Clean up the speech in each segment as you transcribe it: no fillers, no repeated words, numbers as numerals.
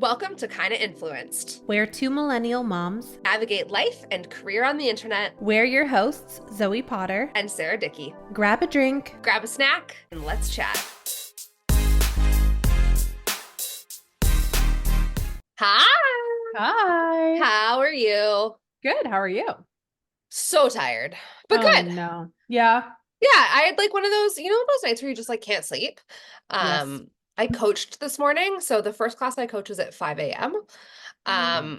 Welcome to Kinda Influenced. We're two millennial moms. Navigate life and career on the internet. We're your hosts, Zoe Potter And Sarah Dickey. Grab a drink, grab a snack, and let's chat. Hi. Hi. How are you? Good. How are you? So tired, but good. No. Yeah. Yeah, I had like one of those, those nights where you just like can't sleep. Yes. I coached this morning, so the first class I coach was at 5 a.m.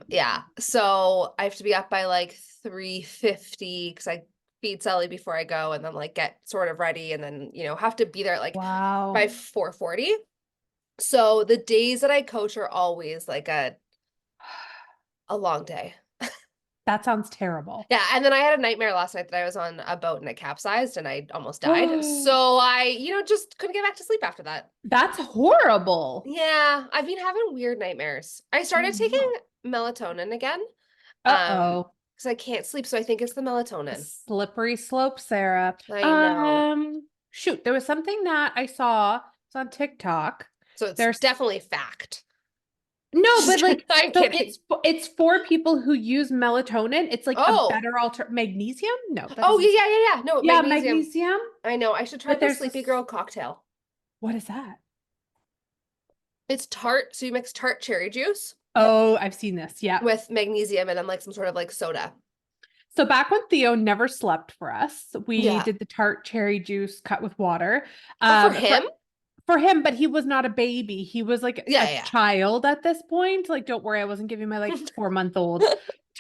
Yeah, so I have to be up by like 3:50 because I feed Sally before I go and then like get sort of ready and then, have to be there like by 4:40. So the days that I coach are always like a long day. That sounds terrible. Yeah, and then I had a nightmare last night that I was on a boat and it capsized and I almost died. So I, just couldn't get back to sleep after that. That's horrible. Yeah, I've been having weird nightmares. I started taking melatonin again. Uh-oh. Because I can't sleep, so I think it's the melatonin. Slippery slope, Sarah. I know. Shoot, there was something that I saw. It's on TikTok. So there's definitely fact. No, but like I'm kidding. It's for people who use melatonin. It's like a better magnesium? No. Yeah. No, yeah, magnesium. I know. I should try the Sleepy Girl cocktail. What is that? It's tart. So you mix tart cherry juice. Oh, I've seen this. Yeah. With magnesium and then like some sort of like soda. So back when Theo never slept for us, we did the tart cherry juice cut with water. For him? For him, but he was not a baby. He was like a child at this point. Like, don't worry, I wasn't giving my like 4-month-old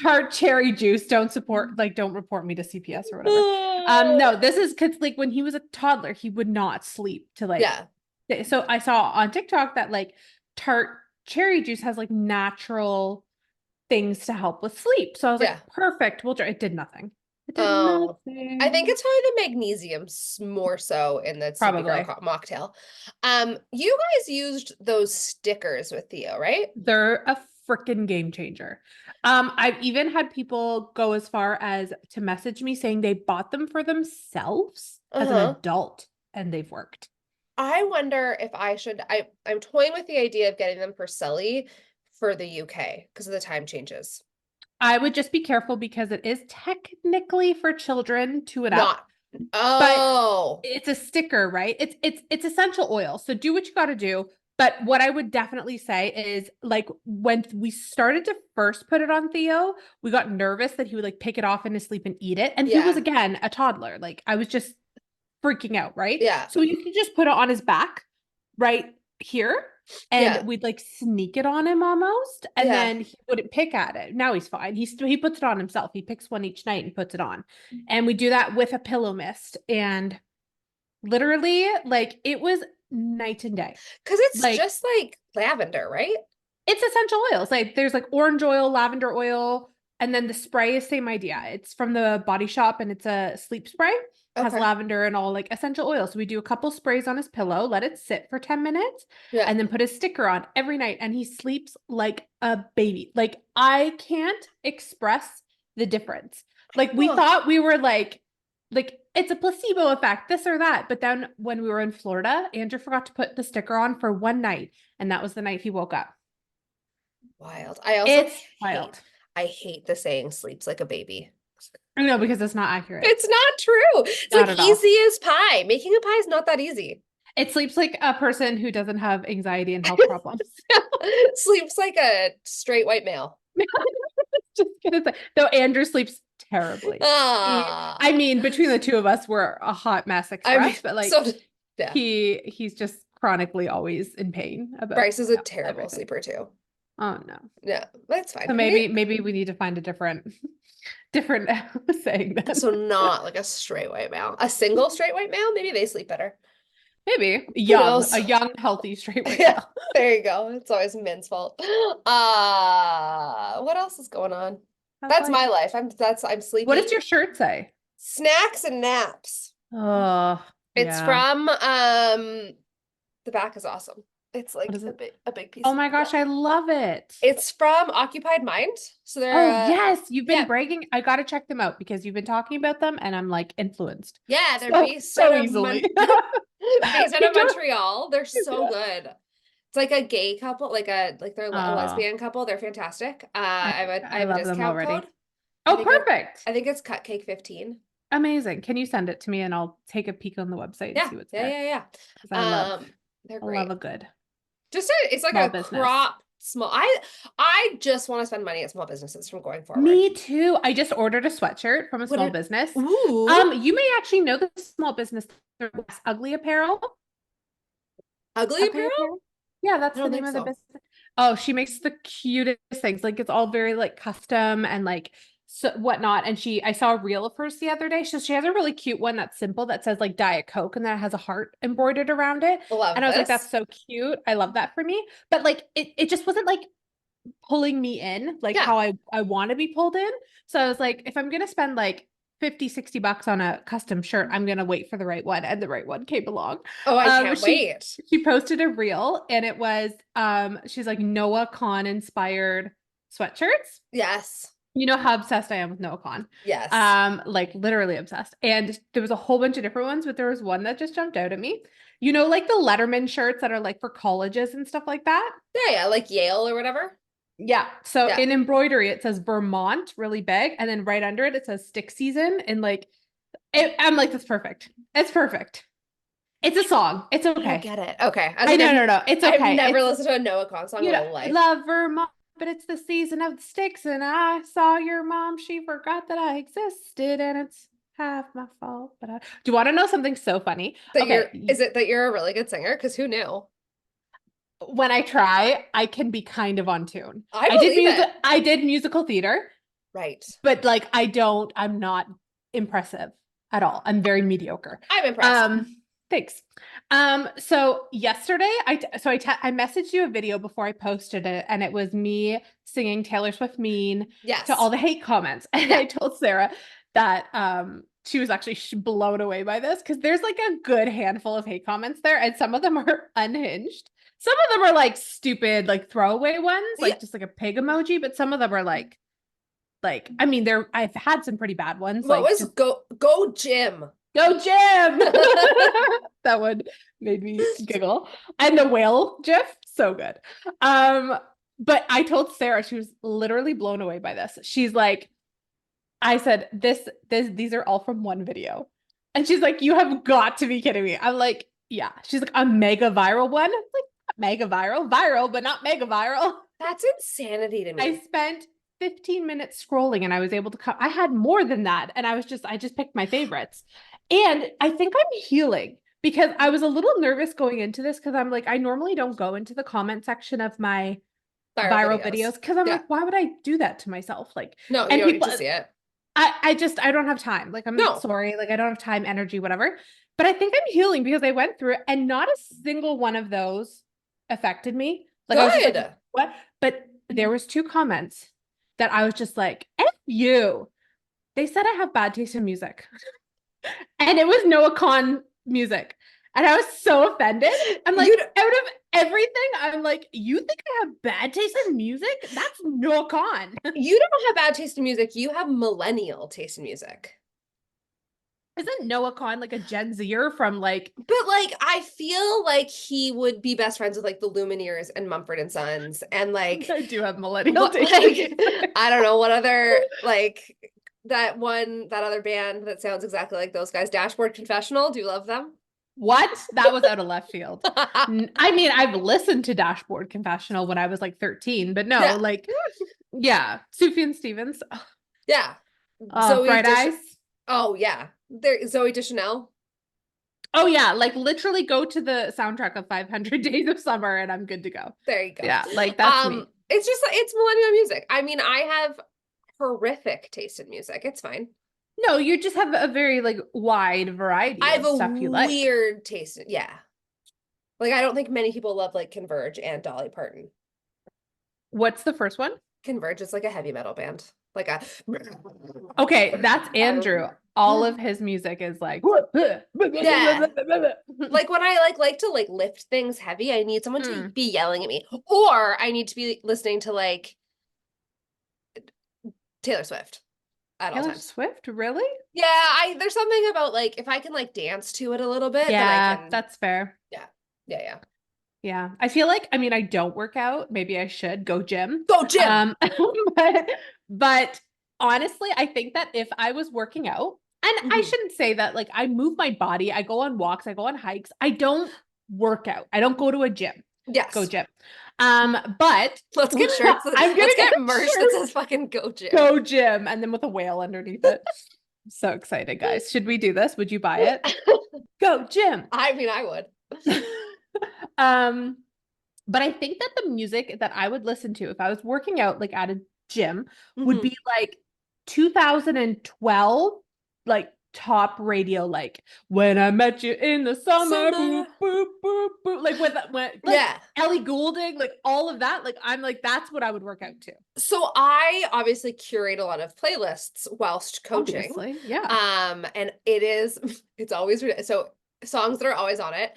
tart cherry juice. Don't report me to CPS or whatever. No, this is because like when he was a toddler, he would not sleep to like. Yeah. So I saw on TikTok that like tart cherry juice has like natural things to help with sleep. So I was like, perfect. We'll try. It did nothing. Nothing. I think it's probably the magnesium more so in the Sleepy Girl mocktail. You guys used those stickers with Theo, right? They're a freaking game changer. I've even had people go as far as to message me saying they bought them for themselves as an adult and they've worked. I wonder if I should. I'm toying with the idea of getting them for Sully for the UK because of the time changes. I would just be careful because it is technically for children to it up. Oh, but it's a sticker, right? It's essential oil. So do what you got to do. But what I would definitely say is like when we started to first put it on Theo, we got nervous that he would like pick it off in his sleep and eat it. And he was again a toddler. Like I was just freaking out, right? Yeah. So you can just put it on his back right here. And we'd like sneak it on him almost. And then he wouldn't pick at it. Now he's fine. He puts it on himself. He picks one each night and puts it on. And we do that with a pillow mist. And literally like it was night and day. Because it's like, just like lavender, right? It's essential oils. Like there's like orange oil, lavender oil. And then the spray is same idea. It's from the Body Shop and it's a sleep spray. Has lavender and all like essential oils. So we do a couple sprays on his pillow, let it sit for 10 minutes, and then put a sticker on every night. And he sleeps like a baby. Like I can't express the difference. Like we thought we were like it's a placebo effect, this or that. But then when we were in Florida, Andrew forgot to put the sticker on for one night. And that was the night he woke up. Wild. I hate the saying sleeps like a baby. I know, because it's not accurate. It's not true. It's not like easy as pie. Making a pie is not that easy. It sleeps like a person who doesn't have anxiety and health problems. Sleeps like a straight white male. Just gonna say, though Andrew sleeps terribly. I mean, between the two of us, we're a hot mess express, but like he's just chronically always in pain. Bryce is a terrible sleeper too. Oh no. Yeah, that's fine. So maybe we need to find a different saying that. So not like a straight white male. A single straight white male, maybe they sleep better. Maybe a young, healthy straight white male. There you go. It's always men's fault. What else is going on? That's my life. I'm sleeping. What does your shirt say? Snacks and naps. Oh, it's from the back is awesome. It's like a big piece. Oh my gosh, I love it. It's from Occupied Mind. So they're yes, you've been bragging. I gotta check them out because you've been talking about them and I'm like influenced. Yeah, they're based so easily. Based out of Montreal. They're so good. It's like a gay couple, like they're a Oh, lesbian couple. They're fantastic. I I I have a love them discount code. already. Oh, perfect. I think it's cupcake 15. Amazing. Can you send it to me and I'll take a peek on the website and Yeah, see what's yeah, there? yeah, yeah. Because They're I love great. a good It's like small a business. crop small. I just want to spend money at small businesses from going forward. Me too. I just ordered a sweatshirt from a What small an business. ooh, You may actually know this small business, Ugly Apparel. ugly Ugly apparel? Apparel. Yeah, I that's the don't name think of the so. business. Oh, she makes the cutest things. Like it's all very like custom and like so whatnot. And I saw a reel of hers the other day. She has a really cute one that's simple that says like Diet Coke and that has a heart embroidered around it. Love And I was like, that's this. so cute. I love that for me. But like it just wasn't like pulling me in like Yeah. how I want to be pulled in. So I was like, if I'm gonna spend like 50, $60 on a custom shirt, I'm gonna wait for the right one. And the right one came along. Oh, I Um, can't she wait. she posted a reel and it was she's like Noah Kahn inspired sweatshirts. Yes. You know how obsessed I am with Noah Kahn. Yes. Like literally obsessed. And there was a whole bunch of different ones, but there was one that just jumped out at me. You know, like the Letterman shirts that are like for colleges and stuff like that. Yeah, yeah, like Yale or whatever. Yeah. So Yeah. in embroidery, it says Vermont really big. And then right under it, it says stick season. And like, I'm like, that's perfect. It's perfect. It's a song. It's I don't okay. get it. Okay. I was I like, know, no, no. It's I've okay. never It's, listened to a Noah Kahn song in you my know, life. love Vermont, but it's the season of the sticks. And I saw your mom. She forgot that I existed. And it's half my fault. But do you want to know something so funny? Okay. Is it that you're a really good singer? Because who knew? When I try, I can be kind of on tune. I believe it. I did musical theater. Right. But like I'm not impressive at all. I'm very mediocre. I'm impressed. Um, thanks. So yesterday I messaged you a video before I posted it, and it was me singing Taylor Swift mean to all Yes. the hate comments. And Yeah. I told Sarah that she was actually blown away by this because there's like a good handful of hate comments there, and some of them are unhinged. Some of them are like stupid, like throwaway ones, Yeah. like just like a pig emoji, but some of them are like I mean I've had some pretty bad ones What like was just go Jim? go Jim. That one made me giggle. And the whale gif, so good. But I told Sarah, she was literally blown away by this. She's like, I said, these are all from one video. And she's like, you have got to be kidding me. I'm like, yeah. She's like, a mega viral one. I'm like, mega viral, but not mega viral. That's insanity to I me. spent 15 minutes scrolling and I was able to come. I had more than that. And I just picked my favorites. And I think I'm healing because I was a little nervous going into this because I'm like, I normally don't go into the comment section of my Viral viral videos. videos because I'm Yeah. like, why would I do that to myself? Like, No, you and don't need people, to see it. I don't have time. Like, I'm No. sorry. Like, I don't have time, energy, whatever. But I think I'm healing because I went through it and not a single one of those affected me. Like, I was just like, Good. what? But there was two comments that I was just like, F you. They said I have bad taste in music. And it was Noah Kahn music. And I was so offended. I'm like, You out of everything, I'm like, you think I have bad taste in music? That's Noah Kahn. you don't have bad taste in music. You have millennial taste in music. Isn't Noah Kahn like a Gen Zer from like But like I feel like he would be best friends with like the Lumineers and Mumford and Sons and like I do have millennial what taste in like music. I don't know what other like that other band that sounds exactly like those guys. Dashboard Confessional. Do you love them? What? That was out of left field. I mean, I've listened to Dashboard Confessional when I was like 13, but no, Yeah. like, yeah, Sufjan Stevens. Yeah. Zoe Bright Dish. Eyes. Oh yeah. There Zoe Deschanel. Oh yeah, like literally go to the soundtrack of 500 Days of Summer and I'm good to go. There you go. Yeah, like that's me. It's just like it's millennial music. I mean, I have horrific taste in music. It's fine. No, you just have a very like wide I variety have of a stuff you like. weird taste. Yeah. Like I don't think many people love like Converge and Dolly Parton. What's the first one? Converge is like a heavy metal band. Like a Okay, that's Andrew. All of his music is like yeah. Like when I like to like lift things heavy, I need someone to Mm. be yelling at me. Or I need to be listening to like Taylor Swift at all Taylor times. Swift, really? Yeah, I there's something about like if I can like dance to it a little bit, then I Yeah, can that's fair. yeah. Yeah, yeah. Yeah. I feel like, I mean, I don't work out. Maybe I should go gym. Go gym. But, but honestly, I think that if I was working out, and I Mhm. shouldn't say that, like, I move my body, I go on walks, I go on hikes. I don't work out. I don't go to a gym. Go Yes. gym. But Let's get shirts. I'm Let's gonna get get a merch that shirt, says fucking go gym. go gym, and then with a whale underneath it. I'm so excited, guys. Should we do this? Would you buy it? Go gym. I mean, I would. um, but I think that the music that I would listen to if I was working out like at a gym would Mhm. be like 2012, like top radio, like when I met you in the summer, boop, Summer. boop, boop, boop, like when like Yeah. Ellie Goulding, like all of that. Like I'm like, that's what I would work out to. So I obviously curate a lot of playlists whilst coaching. Obviously. Yeah. And it is it's always so songs that are always on it.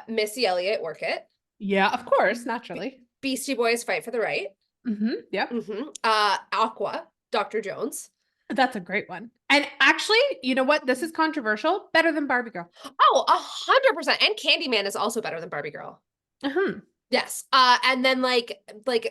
Missy Elliott, Work It. Yeah, of course, Be naturally. Beastie Boys, Fight for the Right. Yep. Aqua, Dr. Jones. That's a great one. And actually, you know what? This is controversial. Better than Barbie Girl. Oh, 100%. And Candyman is also better than Barbie Girl. Uh-huh. Yes. And then like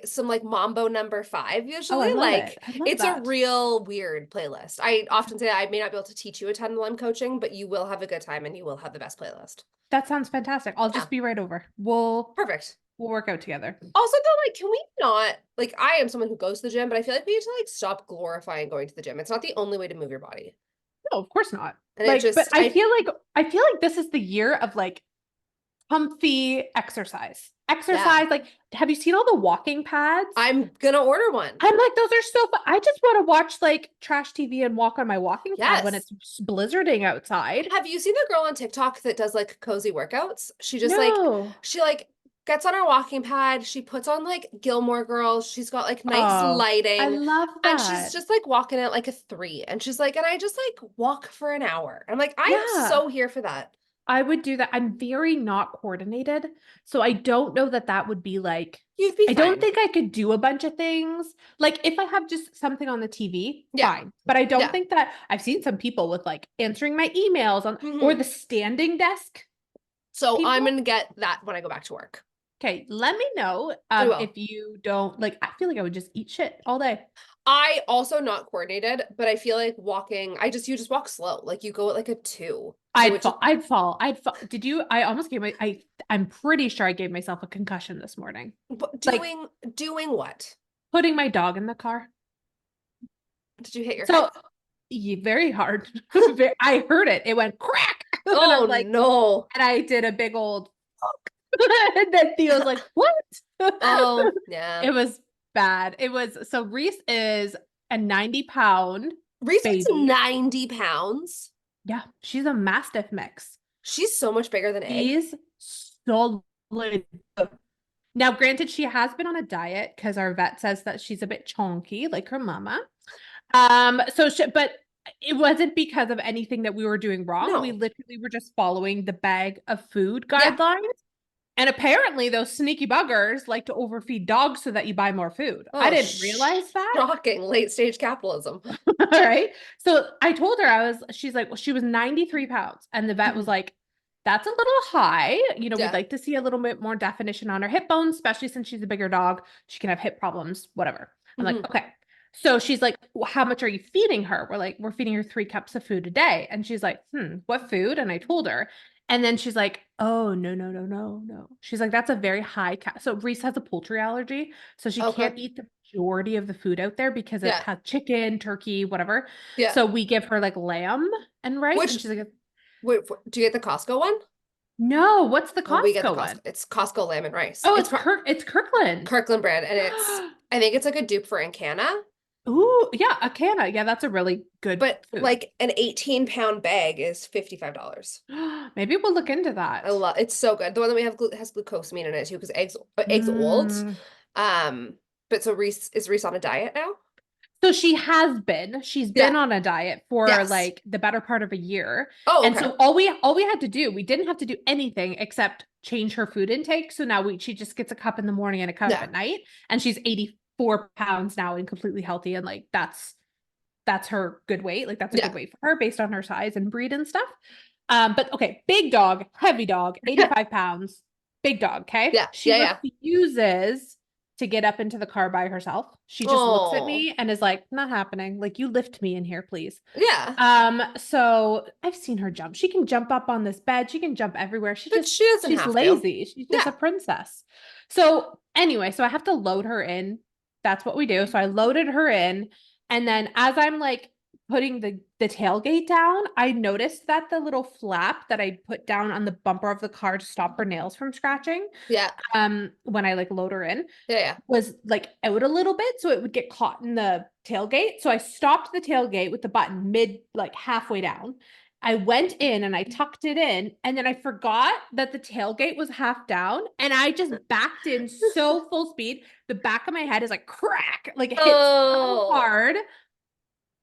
some like Mambo number 5 Oh, usually. I love it. Like I love it's a that. real weird playlist. I often say that I may not be able to teach you a ton while I'm coaching, but you will have a good time and you will have the best playlist. That sounds fantastic. I'll Yeah. just be right over. We'll Perfect. work out together. Also though, like, can we not like I am someone who goes to the gym, but I feel like we need to like stop glorifying going to the gym. It's not the only way to move your body. No, of course not. And it Like, but just I I feel like this is the year of like comfy exercise. yeah. Exercise, like, have you seen all the walking pads? I'm gonna order one. I'm like, those are so fun. I just want to watch like trash TV and walk on my walking pad when Yes. it's blizzarding outside. Have you seen the girl on TikTok that does like cozy workouts? She just No. she like gets on her walking pad, she puts on like Gilmore Girls, she's got like nice Oh, I lighting, love and she's that. just like walking at like a 3. And she's like, and I just like walk for an hour. I'm like, I'm Yeah. so here for that. I would do that. I'm very not coordinated. So I don't know that that would be like, You'd be I don't fine. think I could do a bunch of things. Like if I have just something on the TV, Yeah. fine. But I don't Yeah. think that I've seen some people with like answering my emails on or Hmm. the standing desk So I'm people. gonna get that when I go back to work. Okay, let me know I will. if you don't like I feel like I would just eat shit all day. I also not coordinated, but I feel like walking, you just walk slow. Like you go at like a 2. So I'd it just fall. I'd fall. I'd fall. Did you? I almost gave I'm pretty sure I gave myself a concussion this morning. but Like doing what? putting my dog in the car. Did you hit your head? So very hard. I heard it. It went crack. And Oh I'm like, no. and I did a big old and then Theo's like, what? Oh, yeah. It was bad. It was so Reese is a 90-pound Reese is baby. 90 pounds. Yeah, she's a mastiff mix. She's so much bigger than Egg. She's solid. Now, granted, she has been on a diet because our vet says that she's a bit chonky, like her mama. But it wasn't because of anything that we were doing wrong. We No. literally were just following the bag of food Yeah. guidelines. And apparently, those sneaky buggers like to overfeed dogs so that you buy more food. I Oh, didn't realize that. shocking. Late stage capitalism. All right. So I told her, she's like, well, she was 93 pounds. And the vet was Mhm. like, that's a little high. You know, we'd Yeah. like to see a little bit more definition on her hip bones, especially since she's a bigger dog. She can have hip problems, whatever. I'm like, Mhm. okay. So she's like, well, how much are you feeding her? We're like, we're feeding her 3 cups of food a day. And she's like, what food? And I told her. And then she's like, oh, no, no, no, no, no. She's like, that's a very high So Reese has a poultry allergy. So she Okay. can't eat the majority of the food out there because it Yeah. has chicken, turkey, whatever. Yeah. So we give her like lamb and rice. Which And she's like, wait, do you get the Costco one? no, what's the Oh, we get the Costco Costco. one? It's Costco lamb and rice. Oh, It's It's Kirkland. Kirkland brand, and I think it's like a dupe for Ancana, Ooh, yeah, a canna. Yeah, that's a really good but food. like an 18-pound bag is $55. Maybe we'll look into I that. love it's so good. The one that we have has glucosamine in it too, because eggs old. Mm. But so Reese on a diet now? So she has been. She's been Yeah. on a diet for Yes. like the better part of a year. Oh, And okay. so all we had to do, we didn't have to do anything except change her food intake. So now she just gets a cup in the morning and a cup Yeah. at night. And she's 84 pounds now and completely healthy. And like that's her good weight. Like that's a Yeah. good weight for her based on her size and breed and stuff. But okay, big dog, heavy dog, 85 pounds, big dog, okay? Yeah, She yeah, yeah. refuses to get up into the car by herself. She just looks at Oh, me and is like, not happening. Like, you lift me in here, please. yeah. So I've seen her jump. She can jump up on this bed. She can jump everywhere. But she doesn't She's have to. lazy. She's just a Yeah, princess. So anyway, so I have to load her in. That's what we do. So I loaded her in. And then as I'm like putting the tailgate down, I noticed that the little flap that I put down on the bumper of the car to stop her nails from scratching, yeah, when I like load her in, yeah, yeah. was like out a little bit, so it would get caught in the tailgate. So I stopped the tailgate with the button mid, like halfway down. I went in and I tucked it in, and then I forgot that the tailgate was half down, and I just backed in so full speed. The back of my head is like crack, like it hit so Oh, hard.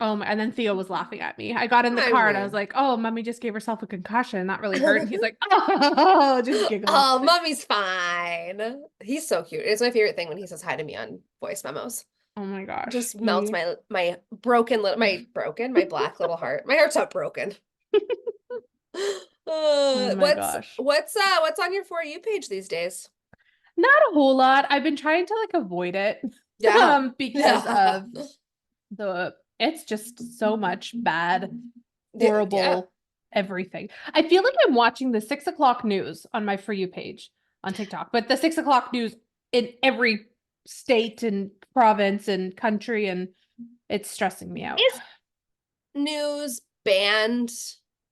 And then Theo was laughing at me. I got in the I car and I was mean. like, "Oh, mommy just gave herself a concussion. That really hurt." And he's like, "Oh," just giggling. Oh, mommy's fine. He's so cute. It's my favorite thing when he says hi to me on voice memos. Oh my gosh, Just melts he. my broken little my black little heart. My heart's not broken. Oh my What's gosh. what's on your For You page these days? Not a whole lot. I've been trying to like avoid it Yeah. because Yeah. of it's just so much bad, Yeah. Yeah. horrible everything. I feel like I'm watching the 6 o'clock news on my For You page on TikTok, but the 6 o'clock news in every state and province and country, and it's stressing me out. Is news banned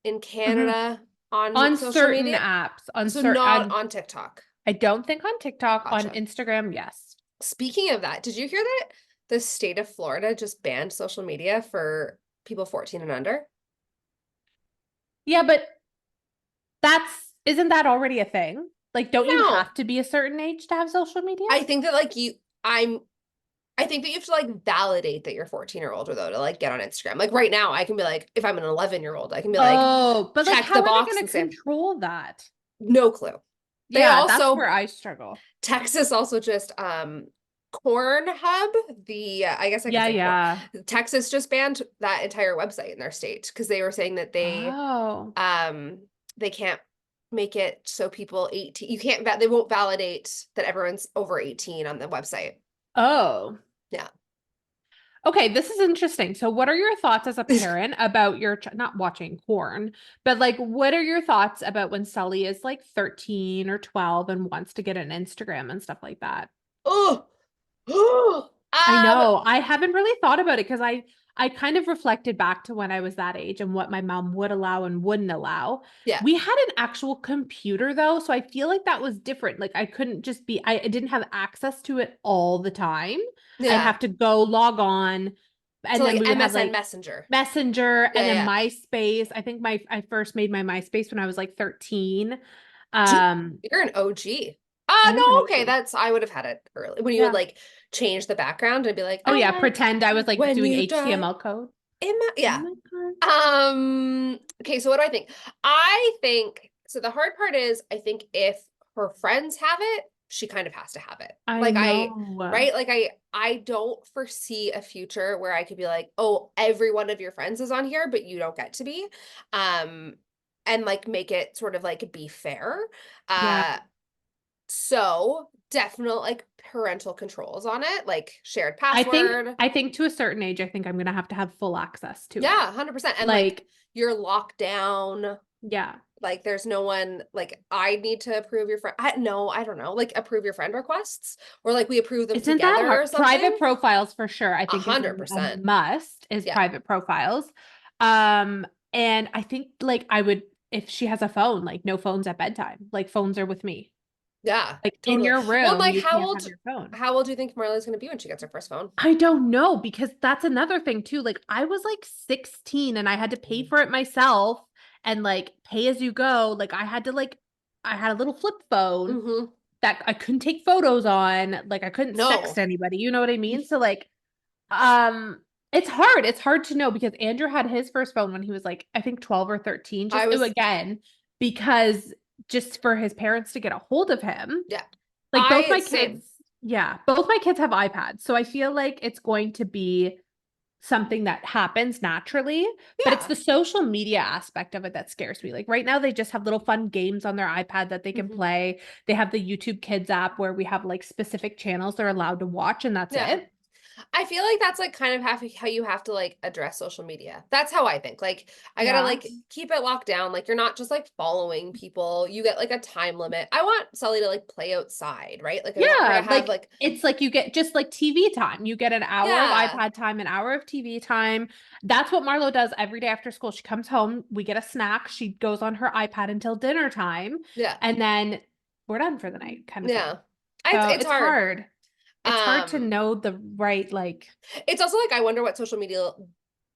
in Mhm. Canada on On social certain media? apps, So not on TikTok. I don't think on TikTok, on Gotcha. Instagram, yes. Speaking of that, did you hear that the state of Florida just banned social media for people 14 and under? Yeah, but that's isn't that already a thing? Like, don't you No. have to be a certain age to have social media? I think that I'm I think that you have to like validate that you're 14 or older though to like get on Instagram. Like right now, I can be like, if I'm an 11-year-old, I can be like, Oh, but like, check how the are they box going and to say, control that? no clue. They Yeah, that's also where I struggle. Texas also just Corn Hub, the I guess I could Yeah, say corn. yeah. Texas just banned that entire website in their state because they were saying that Oh. they can't make it so people 18 you can't they won't validate that everyone's over 18 on the website. Oh. Yeah. Okay, this is interesting. So, what are your thoughts as a parent about your not watching porn, but like, what are your thoughts about when Sully is like 13 or 12 and wants to get an Instagram and stuff like that? Oh. I um know. I haven't really thought about it because I kind of reflected back to when I was that age and what my mom would allow and wouldn't allow. yeah. We had an actual computer though, so I feel like that was different. Like I couldn't just be I didn't have access to it all the time. I'd Yeah. have to go log on, So and then like we would have MSN like Messenger. Messenger Yeah, and then yeah. MySpace. I think my I first made my MySpace when I was like 13. Gee, Um you're an OG. I am an No, okay, OG. that's I would have had it early. When you would Yeah. like change the background and be like, Oh yeah, I pretend I was like when doing you die HTML code. in my Oh yeah. my God. Okay, so what do I think? I think so the hard part is I think if her friends have it, she kind of has to have it. I Like know. right? Like I don't foresee a future where I could be like, "Oh, every one of your friends is on here, but you don't get to be." Um and like make it sort of like be fair. Yeah. Uh so definitely like parental controls on it, like shared password. I think to a certain age, I think I'm gonna have full access to it. Yeah, 100%. And like Like, you're locked down. yeah. Like there's no one like I need to approve your friend. I no, I don't know. Like approve your friend requests or like we approve them Isn't that together or hard? Private something. profiles for sure, I A think is hundred a percent. must is Yeah. private profiles. And I think like I would if she has a phone, like no phones at bedtime. Like phones are with me. Yeah, Like in totally. your Well, and, room, like you can't have your phone. how old do you think Marley's gonna be when she gets her first phone? I don't know because that's another thing too. Like I was like 16 and I had to pay for it myself and like pay as you go. Like I had a little flip phone Mm-hmm. that I couldn't take photos on. Like I couldn't text No. anybody. You know what I mean? So like um it's hard. It's hard to know because Andrew had his first phone when he was like I think 12 or 13. I Just was again because just for his parents to get a hold of him. yeah. Like both I my same. kids, yeah, both my kids have iPads. So I feel like it's going to be something that happens naturally, but it's Yeah. the social media aspect of it that scares me. Like right now, they just have little fun games on their iPad that they can Hmm. play. They have the YouTube Kids app where we have like specific channels they're allowed to watch, and that's Yeah. it. I feel like that's like kind of how you have to like address social media. That's how I think. Like I gotta Yeah. like keep it locked down. Like you're not just like following people. You get like a time limit. I want Sully to like play outside, right? Like I want her to Yeah, have like like it's like you get just like TV time. You get an hour of yeah, iPad time, an hour of TV time. That's what Marlo does every day after school. She comes home, we get a snack, she goes on her iPad until dinner time, yeah, and then we're done for the night kind of yeah. thing. So It's it's hard. hard. It's hard to Um, know the right like it's also like I wonder what social media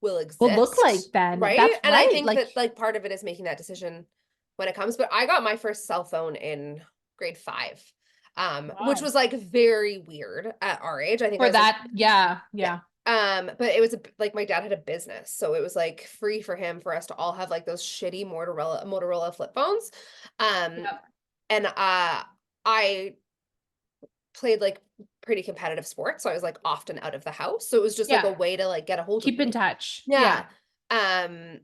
will will look like exist, then. right? That's And I right. think Like that like part of it is making that decision when it comes. But I got my first cell phone in grade 5, which wow. was like very weird at our age. I think I For was like, that, yeah, yeah. yeah. But it was like my dad had a business, so it was like free for him for us to all have like those shitty Motorola flip phones. Um, Yep. and I played like pretty competitive sports, so I was like often out of the house. So it was just like Yeah. a way to like get a hold of Keep in me. touch. Yeah. Yeah. Um,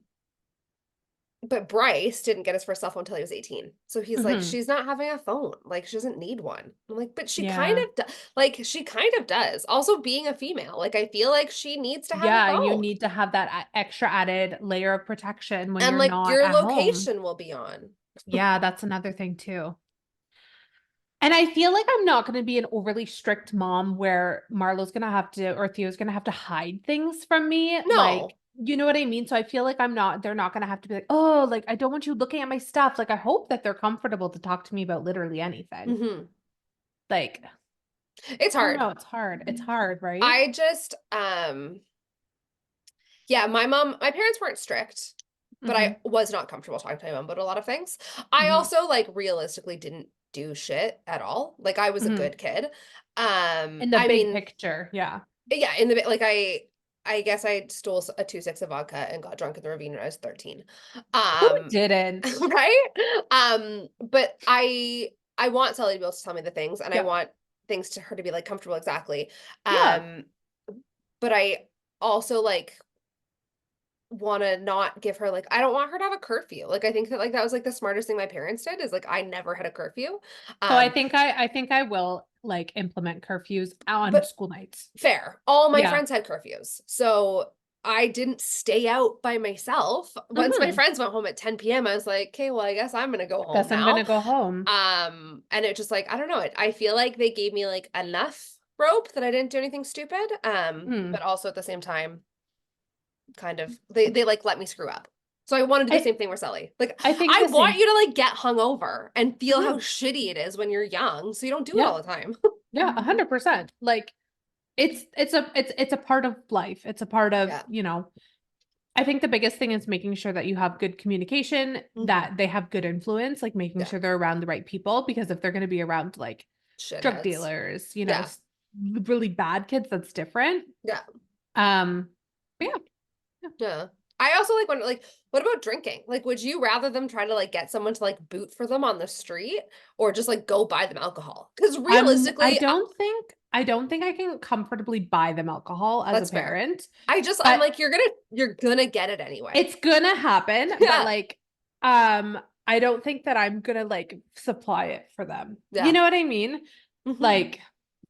but Bryce didn't get his first cell phone until he was 18. So he's like, Hmm. she's not having a phone. Like, she doesn't need one. I'm like, but she kind Yeah. of like she kind of does. Also being a female, like I feel like she needs to have a Yeah, you phone. need to have that extra added layer of protection when And you're like not your at home. location will be on. Yeah, that's another thing too. And I feel like I'm not going to be an overly strict mom where Marlo's going to have to, or Theo's going to have to hide things from me. Like, No. you know what I mean? So I feel like they're not going to have to be like, oh, like, I don't want you looking at my stuff. Like, I hope that they're comfortable to talk to me about literally anything. Hmm. Like, It's I don't hard. know. It's hard. It's hard, right? I just yeah, my parents weren't strict, but I Hmm. was not comfortable talking to my mom about a lot of things. I Hmm. also like realistically didn't do shit at all. Like I was a Hmm. good kid. In the I big mean, picture. Yeah. yeah, in the like I guess I stole a 2-6 of vodka and got drunk in the ravine when I was 13. Who Um, didn't? right? But I want Sally to be able to tell me the things and I Yep. want things to her to be like comfortable exactly. Yeah. Um, but I also like want to not give her like I don't want her to have a curfew. Like I think that like that was like the smartest thing my parents did is like I never had a curfew. So Um I think I will like implement curfews on but school nights. fair. All my Yeah. friends had curfews. So I didn't stay out by myself. Once my Hmm. friends went home at 10 p.m. I was like, "Okay, well, I guess I'm going to go home Guess I'm now." gonna go home. And it just like I don't know, I feel like they gave me like enough rope that I didn't do anything stupid. Hmm. But also at the same time kind of they like let me screw up. So I want to do the I same thing with Sally. Like I think I the want same. you to like get hungover and feel how Hmm. shitty it is when you're young, so you don't do it Yeah. all the time. Yeah. 100%. Like it's a part of life. It's a part of, Yeah. I think the biggest thing is making sure that you have good communication, Hmm. that they have good influence, like making Yeah. sure they're around the right people. Because if they're going to be around like drug Shitheads. dealers, Yeah. really bad kids, that's different. Yeah. Um, but yeah. Yeah. I also like when like what about drinking? Like would you rather them try to like get someone to like boot for them on the street or just like go buy them alcohol? Because I realistically, don't think I can comfortably buy them alcohol as a that's fair. parent, I'm but like you're gonna get it anyway. it's gonna happen. But Yeah. like, I don't think that I'm gonna like supply it for them. You Yeah. know what I mean? Hmm. Like,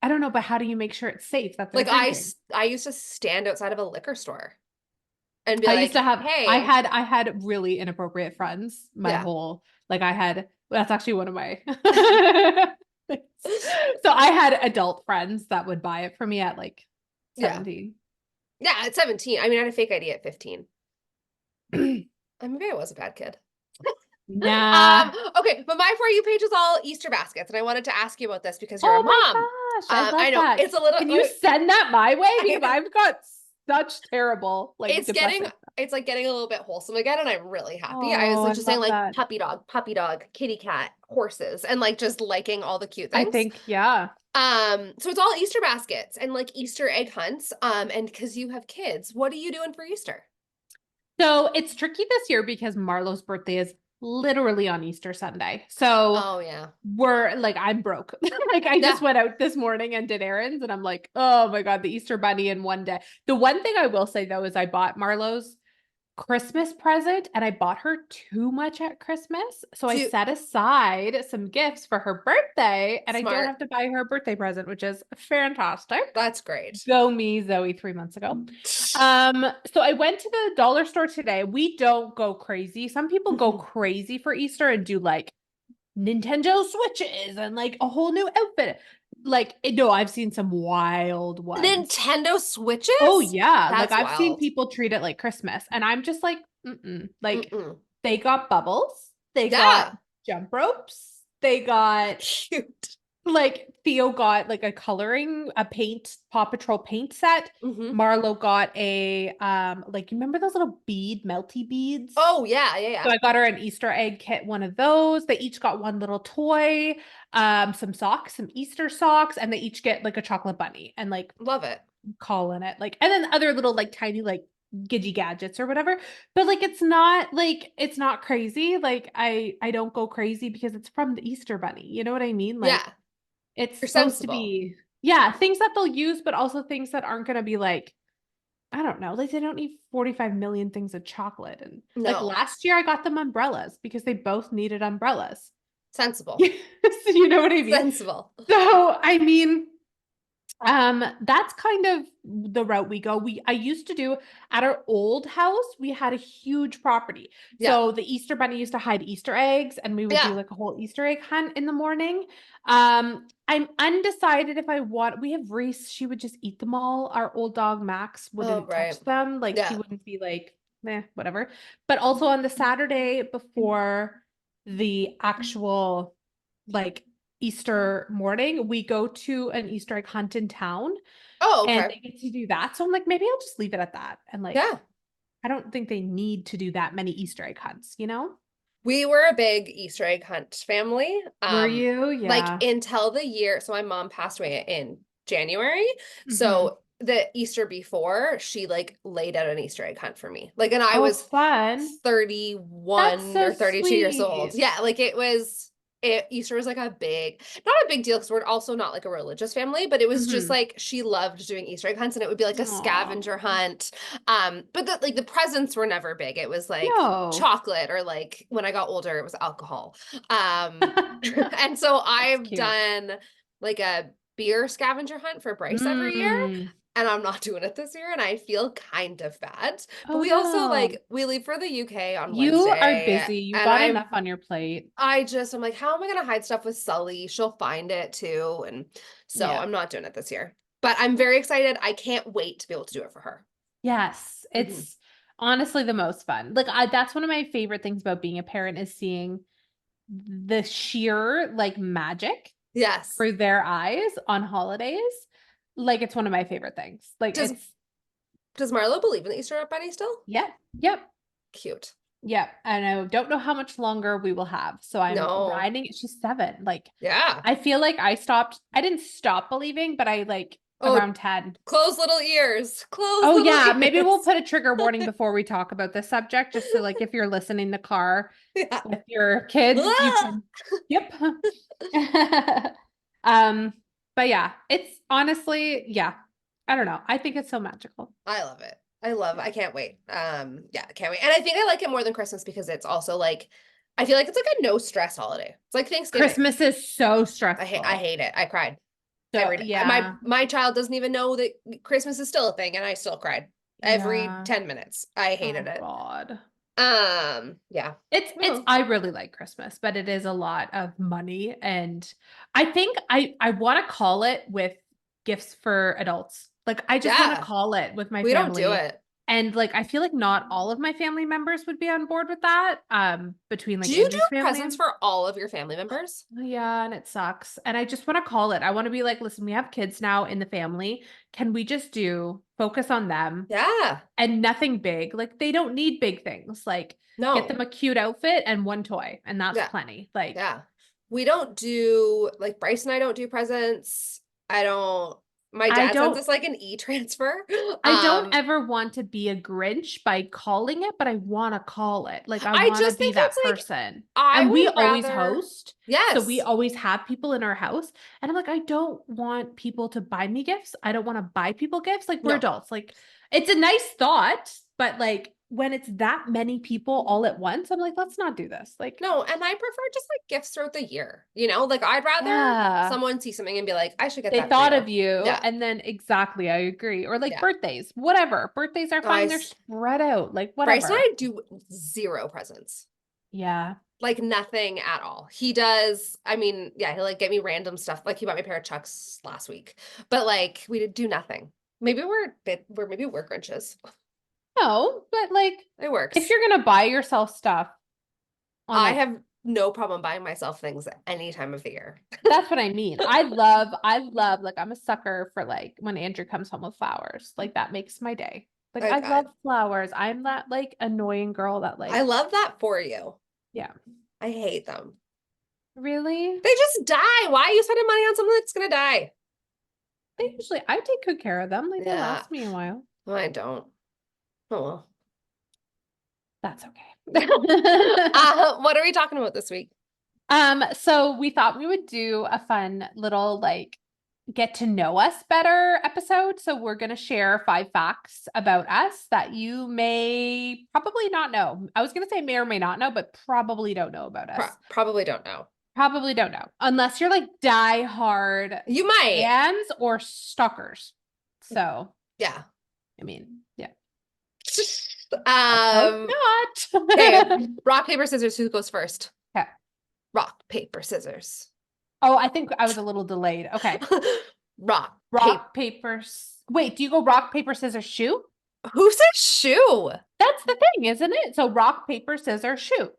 I don't know, but how do you make sure it's safe that they're Like drinking? I used to stand outside of a liquor store and be like, "Hey, I had really inappropriate friends my yeah." whole like I had that's actually one of my things. So I had adult friends that would buy it for me at like Yeah. 17. Yeah, at 17. I mean, I had a fake ID at 15. I maybe I was a bad kid. Nah. Okay, but my For You page is all Easter baskets, and I wanted to ask you about this because you're a Oh my mom. gosh, I I love know that. it's a little Can you send that my way? Because I I've got such terrible, like it's getting depressing. it's like getting a little bit wholesome again, and I'm really happy. I was Oh, like I just saying love like that. puppy dog, kitty cat, horses, and like just liking all the cute I things. think, yeah. So it's all Easter baskets and like Easter egg hunts. And because you have kids, what are you doing for Easter? So it's tricky this year because Marlo's birthday is literally on Easter Sunday. So Oh yeah. we're like, I'm broke. Like I just Yeah. went out this morning and did errands and I'm like, oh my God, the Easter bunny in one day. The one thing I will say though is I bought Marlo's Christmas present and I bought her too much at Christmas. So I Too set aside some gifts for her birthday and I don't smart. have to buy her a birthday present, which is fantastic. That's great. Go me, Zoe, 3 months ago. So I went to the dollar store today. We don't go crazy. Some people go Mhm. crazy for Easter and do like Nintendo Switches and like a whole new outfit. Like, no, I've seen some wild ones. Nintendo Oh Switches? yeah, like That's I've seen wild. people treat it like Christmas, and I'm just like, mm-mm. Like Mm-mm. they got bubbles, they got Yeah. jump ropes, they got Cute. like Theo got like a paint Paw Patrol paint set. Hmm. Marlo got a like you remember those little melty beads? Oh yeah, yeah, So yeah. I got her an Easter egg kit, one of those. They each got one little toy, some socks, some Easter socks, and they each get like a chocolate bunny and like Love it. calling it like, and then other little like tiny like gidgy gadgets or whatever. But it's not crazy. Like I don't go crazy because it's from the Easter bunny. You know what I mean? Like Yeah. it's You're supposed to sensible. be, yeah, things that they'll use, but also things that aren't gonna be like, I don't know, like they don't need 45 million things of chocolate. And like No. last year I got them umbrellas because they both needed umbrellas. Sensible. You know what I mean? Sensible. So I mean, that's kind of the route we go. I used to do at our old house, we had a huge property. Yeah. So the Easter bunny used to hide Easter eggs and we would do Yeah. like a whole Easter egg hunt in the morning. I'm undecided if I want, we have Reese, she would just eat them all. Our old dog Max Oh, wouldn't right. touch them. Like he Yeah. wouldn't be like, whatever. But also on the Saturday before the actual like Easter morning, we go to an Easter egg hunt in town Oh, and okay. they get to do that. So I'm like, maybe I'll just leave it at that. And like, Yeah. I don't think they need to do that many Easter egg hunts, you know? We were a big Easter egg hunt family. Were you? Like Yeah. until the year, so my mom passed away in January. Hmm. So the Easter before, she like laid out an Easter egg hunt for me. Like, and I Oh, was fun. That's 31 so or 32 years old. sweet. Yeah, like Easter was like not a big deal because we're also not like a religious family, but it was just Hmm. like she loved doing Easter egg hunts and it would be like a scavenger Oh, hunt. But the presents were never big. It was like no. chocolate or like when I got older, it was alcohol. And so That's I've cute. done like a beer scavenger hunt for Bryce every year. Mm. And I'm not doing it this year, and I feel kind of bad. But Oh we also no. like we leave for the UK on You are Wednesday, busy. You and got enough on your plate. I'm like, how am I gonna hide stuff with Sully? She'll find it too. And so Yeah. I'm not doing it this year. But I'm very excited. I can't wait to be able to do it for her. Yes, Hmm. it's honestly the most fun. Like that's one of my favorite things about being a parent is seeing the sheer like magic Yes. through their eyes on holidays. Like it's one of my favorite things. Like Does it's does Marlo believe in the Easter Bunny still? yep, yep, Cute. yep. And I don't know how much longer we will have. So I'm No. riding. She's 7. Like Yeah. I feel like I didn't stop believing, but I like Oh, around 10. close little ears. Close Oh little yeah, maybe we'll ears. put a trigger warning before we talk about this subject, just so like if you're listening in the car Yeah. with your kids, you Ah! can. Yep. um, but yeah, it's honestly, yeah. I don't know. I think it's so magical. I love it. Yeah. I can't wait. Yeah, I can't wait. And I think I like it more than Christmas because it's also like I feel like it's like a no stress holiday. It's like Thanksgiving. Christmas is so I stressful. hate it. I cried So every day. yeah. My child doesn't even know that Christmas is still a thing and I still cried every Yeah. 10 minutes. I hated Oh it. God. Yeah. It's Oh, I really like Christmas, but it is a lot of money and I think I want to call it with gifts for adults. Like I just want to yeah. call it with my We don't do family. it. And like I feel like not all of my family members would be on board with that. Between Do like you do Andrew's family presents and for all of your family members? yeah, and it sucks. And I just want to call it. I want to be like, listen, we have kids now in the family. Can we just do focus on them Yeah. and nothing big? Like they don't need big things. Like get No. them a cute outfit and one toy, and that's Yeah. plenty. Like Yeah. We don't do like Bryce and I don't do presents. I don't My I dad sends don't us like an e-transfer. I don't ever want to be a Grinch by calling it, but I want to call it. Like I I want to just be think that it's like person. I And we would always rather, host. So we yes. always have people in our house. And I'm like, I don't want people to buy me gifts. I don't want to buy people gifts. Like we're No. adults. Like it's a nice thought, but like when it's that many people all at once, I'm like, let's not do this. Like, No, and I prefer just like gifts throughout the year. You know, like I'd rather yeah. someone see something and be like, I should get They that for thought you. of you, Yeah. and then exactly, I agree. Or like Yeah. birthdays, whatever. Birthdays are fine. They're Guys, spread out, like Bryce and whatever. I do zero presents. Yeah. Like nothing at all. He does, I mean, yeah, he'll like get me random stuff. Like he bought me a pair of Chucks last week. But like we did do nothing. Maybe we're Grinches. No, but like It if works. you're gonna buy yourself stuff on I like have no problem buying myself things any time of the year. that's what I mean. I love like I'm a sucker for like when Andrew comes home with flowers. Like that makes my day. Like I Like love flowers. I'm that like annoying girl that I like, love that for you. yeah. I hate them. Really? They just die. Why are you spending money on something that's gonna die? They usually I take good care of them. Like they Yeah, last me a while. I don't. Oh well. That's okay. What are we talking about this week? So we thought we would do a fun little like get to know us better episode. So we're going to share 5 facts about us that you may probably not know. I was going to say may or may not know, but probably don't know about us. Probably don't know. Probably don't know unless you're like die hard You might. fans or stalkers. So, Yeah. I mean, yeah. Let's hope Um, okay, not. rock, paper, scissors, who goes first? Okay. Rock, paper, scissors. Oh, I think I was a little delayed. Okay. Rock, paper. Rock, paper. Wait, do you go rock, paper, scissors, shoot? Who said shoe? That's the thing, isn't it? So rock, paper, scissors, shoot.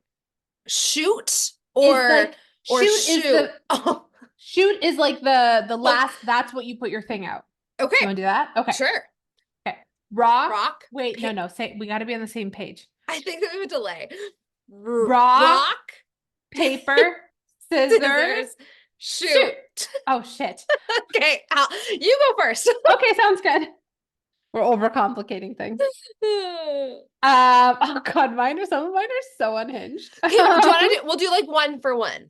Shoot Is or like or shoot is shoot? the Oh, shoot is like the oh, last, that's what you put your thing out. You okay, want to do that? Okay. sure. Okay. Rock. Rock, Wait, paper. no. Say we got to be on the same page. I think that we have a delay. Rock, Rock, paper, scissors, scissors, shoot. shoot. Oh shit. Okay, you go first. Okay, sounds good. We're overcomplicating things. Oh God, some of mine are so unhinged. Okay, do you want to do? We'll do like one for one,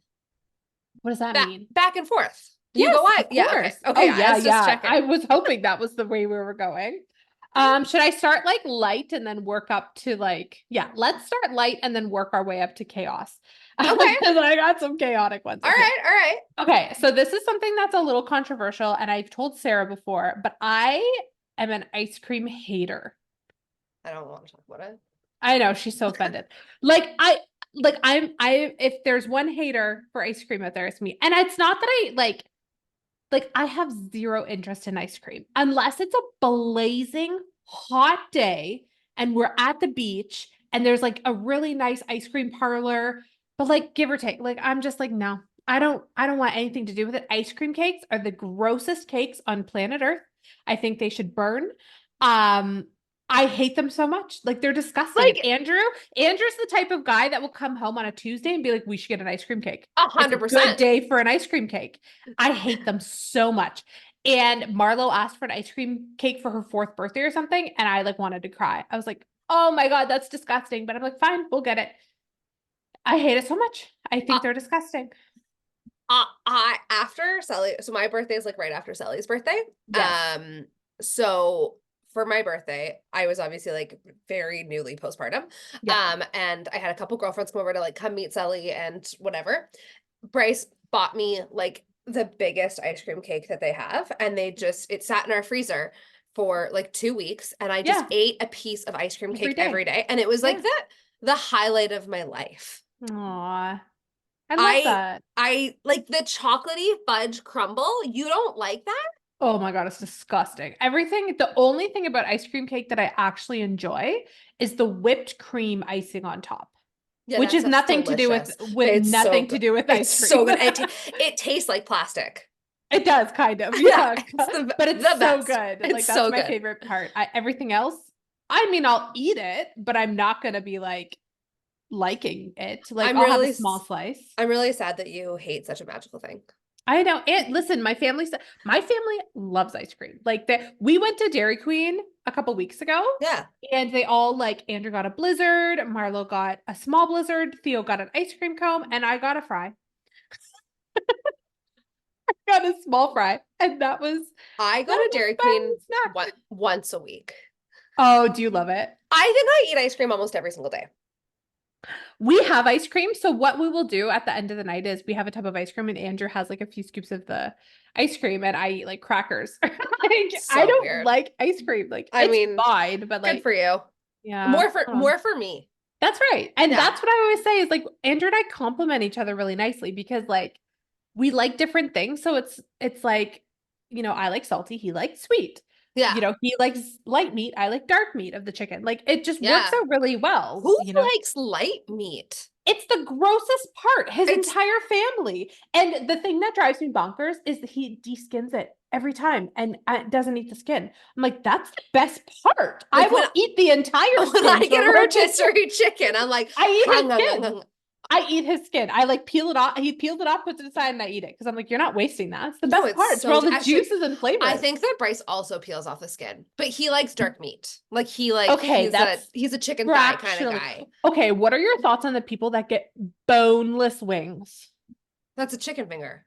What does that mean? back and forth. You Yes, go of on. Yeah. Okay. course. Okay. Oh I yeah, was just yeah. checking. I was hoping that was the way we were going. Should I start like light and then work up to like, yeah, let's start light and then work our way up to chaos. Okay. Because I got some chaotic ones. All Okay. right. All right. Okay, so this is something that's a little controversial, and I've told Sarah before, but I am an ice cream hater. I don't want to talk about it. I know she's so offended. If there's one hater for ice cream out there, it's me. And it's not that I have zero interest in ice cream unless it's a blazing hot day and we're at the beach and there's like a really nice ice cream parlor, but like give or take, like I'm just like, no, I don't want anything to do with it. Ice cream cakes are the grossest cakes on planet Earth. I think they should burn. I hate them so much. Like they're disgusting. Like Andrew's the type of guy that will come home on a Tuesday and be like, we should get an ice cream cake. It's a good 100%. day for an ice cream cake. I hate them so much. And Marlo asked for an ice cream cake for her 4th birthday or something. And I like wanted to cry. I was like, oh my God, that's disgusting. But I'm like, fine, we'll get it. I hate it so much. I think they're disgusting. I after Sally, so my birthday is like right after Sally's birthday. Yes. So for my birthday, I was obviously like very newly postpartum. Yeah. And I had a couple girlfriends come over to like come meet Sally and whatever. Bryce bought me like the biggest ice cream cake that they have, and it sat in our freezer for like 2 weeks, and I just Yeah. ate a piece of ice cream Every cake day. every day, and it was like Yeah. the highlight of my life. Aw. I love that. I like the chocolatey fudge crumble. You don't like that? Oh my God, it's disgusting. The only thing about ice cream cake that I actually enjoy is the whipped cream icing on top, Yeah, which that is stuff's nothing to do delicious. with It's so nothing to good. do with It's ice cream. so good. It tastes like plastic. It does kind of, Yeah, yeah. it's But it's the so best. good. It's Like that's so my good. favorite part. Everything else, I mean, I'll eat it, but I'm not gonna be like liking it. Like I'll have a small slice. I'm really sad that you hate such a magical thing. I know. And listen, my family loves ice cream. Like that, we went to Dairy Queen a couple weeks ago, Yeah. and they all like Andrew got a blizzard, Marlo got a small blizzard, Theo got an ice cream cone, and I got a fry. Got a small fry, and I go that to was Dairy Queen my snack. once a week. Oh, do you love it? I think I eat ice cream almost every single day. We have ice cream. So what we will do at the end of the night is we have a tub of ice cream and Andrew has like a few scoops of the ice cream and I eat like crackers. Like I So don't weird. like ice cream. Like I it's mean, fine, but good like for you. yeah. More for me. That's right. And Yeah. that's what I always say is like Andrew and I complement each other really nicely because like we like different things. So it's like, I like salty, he likes sweet. Yeah. He likes light meat, I like dark meat of the chicken. Like it just works Yeah. out really well, Who likes light meat? It's the grossest part, his It's entire family. And the thing that drives me bonkers is that he de-skins it every time and doesn't eat the skin. I'm like, that's the best part. I like when will eat the entire when skin I get a for rotisserie chicken, I'm like, I eat hung, his hung, hung, skin. hung. I eat his skin. I like peel it off. He peels it off, puts it aside, and I eat it because I'm like, you're not wasting that. It's the No, best it's part. It's where so all the actually. juices and I flavors. think that Bryce also peels off the skin, but he likes dark meat. Like Okay, that's he's a chicken thigh kind of fractionally. guy. Okay, what are your thoughts on the people that get boneless wings? That's a chicken finger.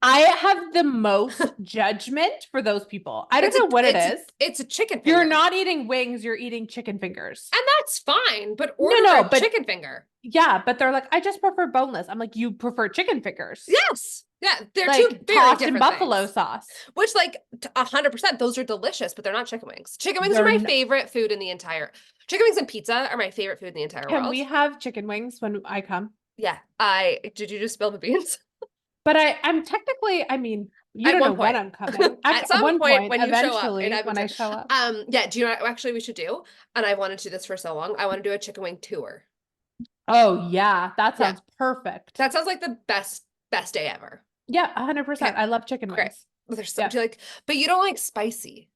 I have the most judgment for those people. I don't know what it is. It's a chicken You're finger. not eating wings, you're eating chicken fingers. And that's fine, but No, order no, a but chicken finger. yeah, but they're like, I just prefer boneless. I'm like, you prefer chicken fingers. Yes. Yeah, they're two Like very tossed in different buffalo things. sauce. Which, like, 100%, those are delicious, but they're not chicken wings. Chicken wings are They're my n- favorite food in the entire. Chicken wings and pizza are my favorite food in the entire Can world. we have chicken wings when I come? Yeah, did you just spill the beans? But I'm technically, I mean, you At don't know one when point. I'm coming. At At some one point point, when you show up in eventually, when I Edmonton. show up. Yeah, do you know what actually we should do? And I wanted to do this for so long. I want to do a chicken wing tour. Oh yeah, that Yeah, sounds perfect. that sounds like the best day ever. Yeah, 100%. Okay, I love chicken great. wings. There's so, Yeah. do you like, but you don't like spicy.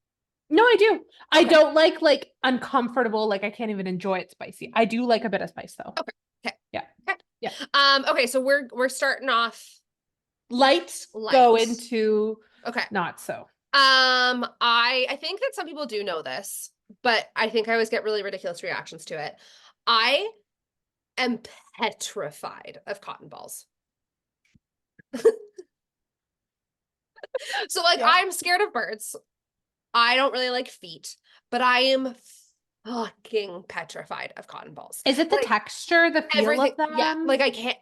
No, I do. I Okay. don't like uncomfortable, like I can't even enjoy it spicy. I do like a bit of spice though. Okay. Okay. Yeah. Okay. Yeah. Okay, so we're starting off Light light. go into Okay. not so. I think that some people do know this, but I think I always get really ridiculous reactions to it. I am petrified of cotton balls. So like Yeah. I'm scared of birds. I don't really like feet, but I am fucking petrified of cotton balls. Is it the Like texture, the feel everything, of yeah. them? Like Okay.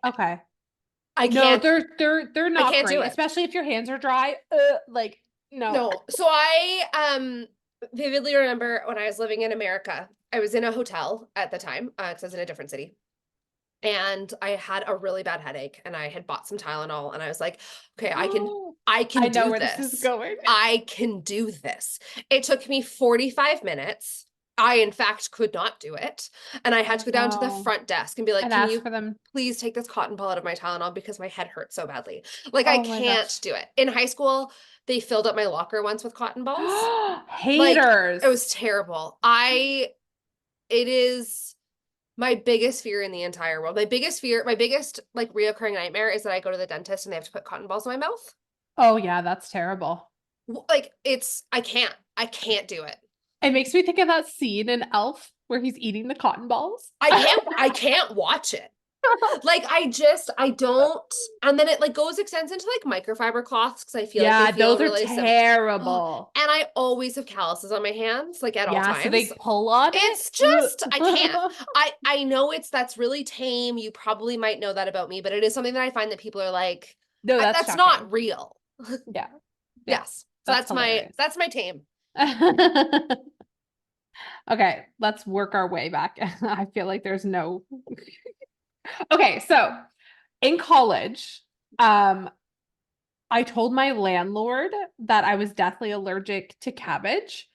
I No, can't, they're I not can't do great, it. especially if your hands are dry. Like no. No. So I vividly remember when I was living in America, I was in a hotel at the time. It says in a different city. And I had a really bad headache and I had bought some Tylenol and I was like, okay, I I can know do where this is this. going. I can do this. It took me 45 minutes. I, in fact, could not do it. And I had to go down to the No. front desk and be like, And can ask you for them. please take this cotton ball out of my Tylenol because my head hurts so badly. Like, I Oh my gosh. can't do it. In high school, they filled up my locker once with cotton balls. Like, it Haters. was terrible. It is my biggest fear in the entire world. My biggest like reoccurring nightmare is that I go to the dentist and they have to put cotton balls in my mouth. Oh yeah, that's terrible. Like I can't do it. It makes me think of that scene in Elf where he's eating the cotton balls. I can't watch it. Like I don't, and then it like extends into like microfiber cloths because I feel like Yeah, they feel those are really terrible. and I always have calluses on my hands, like at all Yeah, so they times. pull on It's it. just I can't. I know that's really tame. You probably might know that about me, but it is something that I find that people are like, No, that's that's shocking. not real. Yeah. Yeah. Yes. So that's my tame. Okay, let's work our way back. I feel like there's no. Okay, so in college, I told my landlord that I was deathly allergic to cabbage